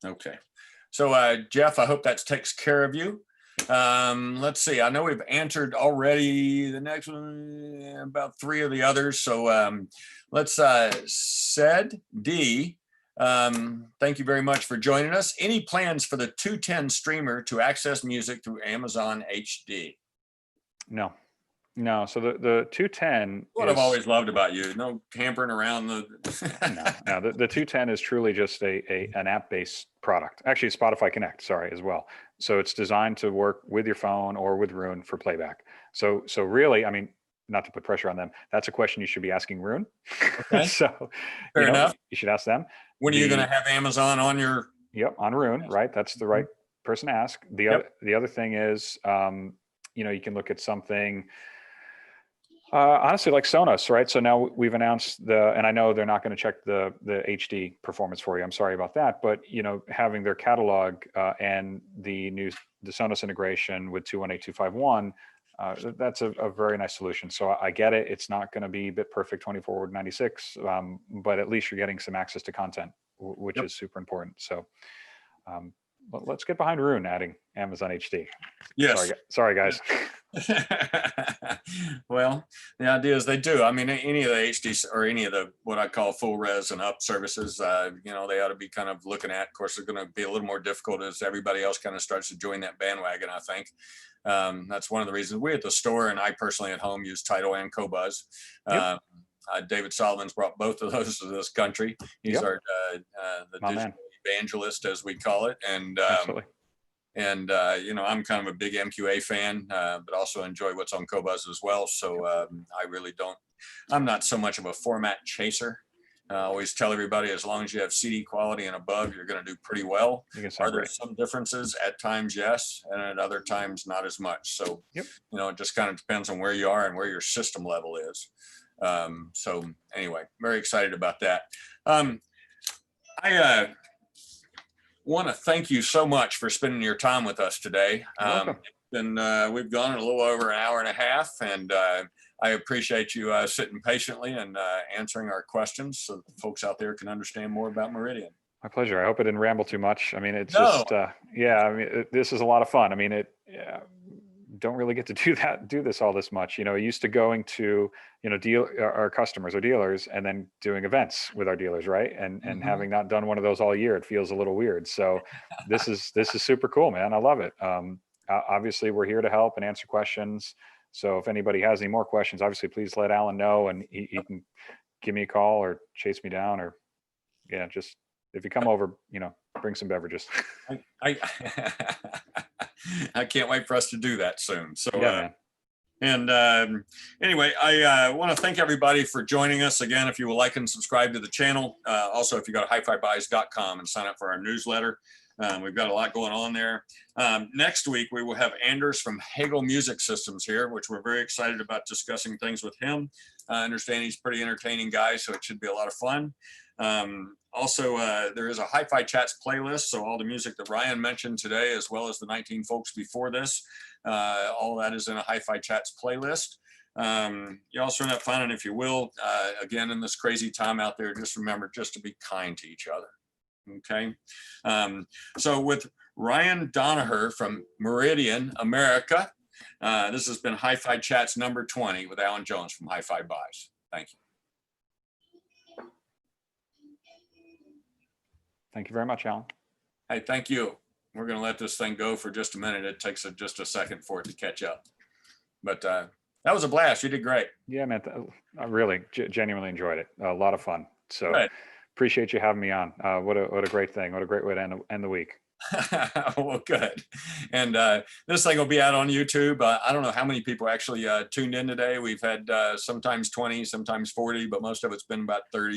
[SPEAKER 1] Okay. So Jeff, I hope that takes care of you. Let's see. I know we've answered already the next one, about 3 of the others. So let's said D. Thank you very much for joining us. Any plans for the 210 streamer to access music through Amazon HD?
[SPEAKER 2] No. So the 210.
[SPEAKER 1] What I've always loved about you. No hampering around the.
[SPEAKER 2] No. The 210 is truly just an app-based product. Actually, Spotify Connect. Sorry, as well. So it's designed to work with your phone or with Roon for playback. So really, I mean, not to put pressure on them, that's a question you should be asking Roon.
[SPEAKER 1] Okay.
[SPEAKER 2] So
[SPEAKER 1] fair enough.
[SPEAKER 2] You should ask them.
[SPEAKER 1] When are you going to have Amazon on your?
[SPEAKER 2] Yep, on Roon, right? That's the right person to ask. The other thing is, you can look at something. Honestly, like Sonos, right? So now we've announced and I know they're not going to check the HD performance for you. I'm sorry about that, but having their catalog and the Sonos integration with 218, 251, that's a very nice solution. So I get it. It's not going to be bit perfect 24/96, but at least you're getting some access to content, which is super important. So let's get behind Roon adding Amazon HD.
[SPEAKER 1] Yes.
[SPEAKER 2] Sorry guys.
[SPEAKER 1] Well, the idea is they do. I mean, any of the HD or any of the what I call full res and up services, they ought to be kind of looking at. Of course, they're going to be a little more difficult as everybody else kind of starts to join that bandwagon, I think. That's one of the reasons we at the store, and I personally at home use Tidal and Qobuz. David Solomon's brought both of those to this country. He's our the digital evangelist, as we call it, and
[SPEAKER 2] absolutely.
[SPEAKER 1] And I'm kind of a big MQA fan, but also enjoy what's on Qobuz as well. So I'm not so much of a format chaser. I always tell everybody, as long as you have CD quality and above, you're going to do pretty well. Are there some differences? At times, yes, and at other times, not as much. So, it just kind of depends on where you are and where your system level is. So anyway, very excited about that. I want to thank you so much for spending your time with us today. We've gone a little over an hour and a half, and I appreciate you sitting patiently and answering our questions so that folks out there can understand more about Meridian.
[SPEAKER 2] My pleasure. I hope I didn't ramble too much. I mean, it's this is a lot of fun. I mean, don't really get to do this all this much. Used to going to, our customers or dealers and then doing events with our dealers, right? And having not done one of those all year, it feels a little weird. So this is super cool, man. I love it. Obviously we're here to help and answer questions. So if anybody has any more questions, obviously please let Alan know, and he can give me a call or chase me down, or just if you come over, bring some beverages.
[SPEAKER 1] I can't wait for us to do that soon. So, anyway, I want to thank everybody for joining us again. If you will like and subscribe to the channel. Also, if you go to hifibuys.com and sign up for our newsletter, we've got a lot going on there. Next week, we will have Anders from Hagel Music Systems here, which we're very excited about discussing things with him. I understand he's a pretty entertaining guy, so it should be a lot of fun. Also, there is a HiFi Chats playlist, so all the music that Ryan mentioned today, as well as the 19 folks before this, all that is in a HiFi Chats playlist. You also end up finding, if you will, again, in this crazy time out there, just remember just to be kind to each other. Okay. So with Ryan Donahue from Meridian, America, this has been HiFi Chats number 20 with Alan Jones from HiFi Buys. Thank you.
[SPEAKER 2] Thank you very much, Alan.
[SPEAKER 1] Hey, thank you. We're going to let this thing go for just a minute. It takes just a second for it to catch up. But that was a blast. You did great.
[SPEAKER 2] Yeah, man. I really genuinely enjoyed it. A lot of fun. So appreciate you having me on. What a great thing. What a great way to end the week.
[SPEAKER 1] Well, good. And this thing will be out on YouTube. I don't know how many people actually tuned in today. We've had sometimes 20, sometimes 40, but most of it's been about 30.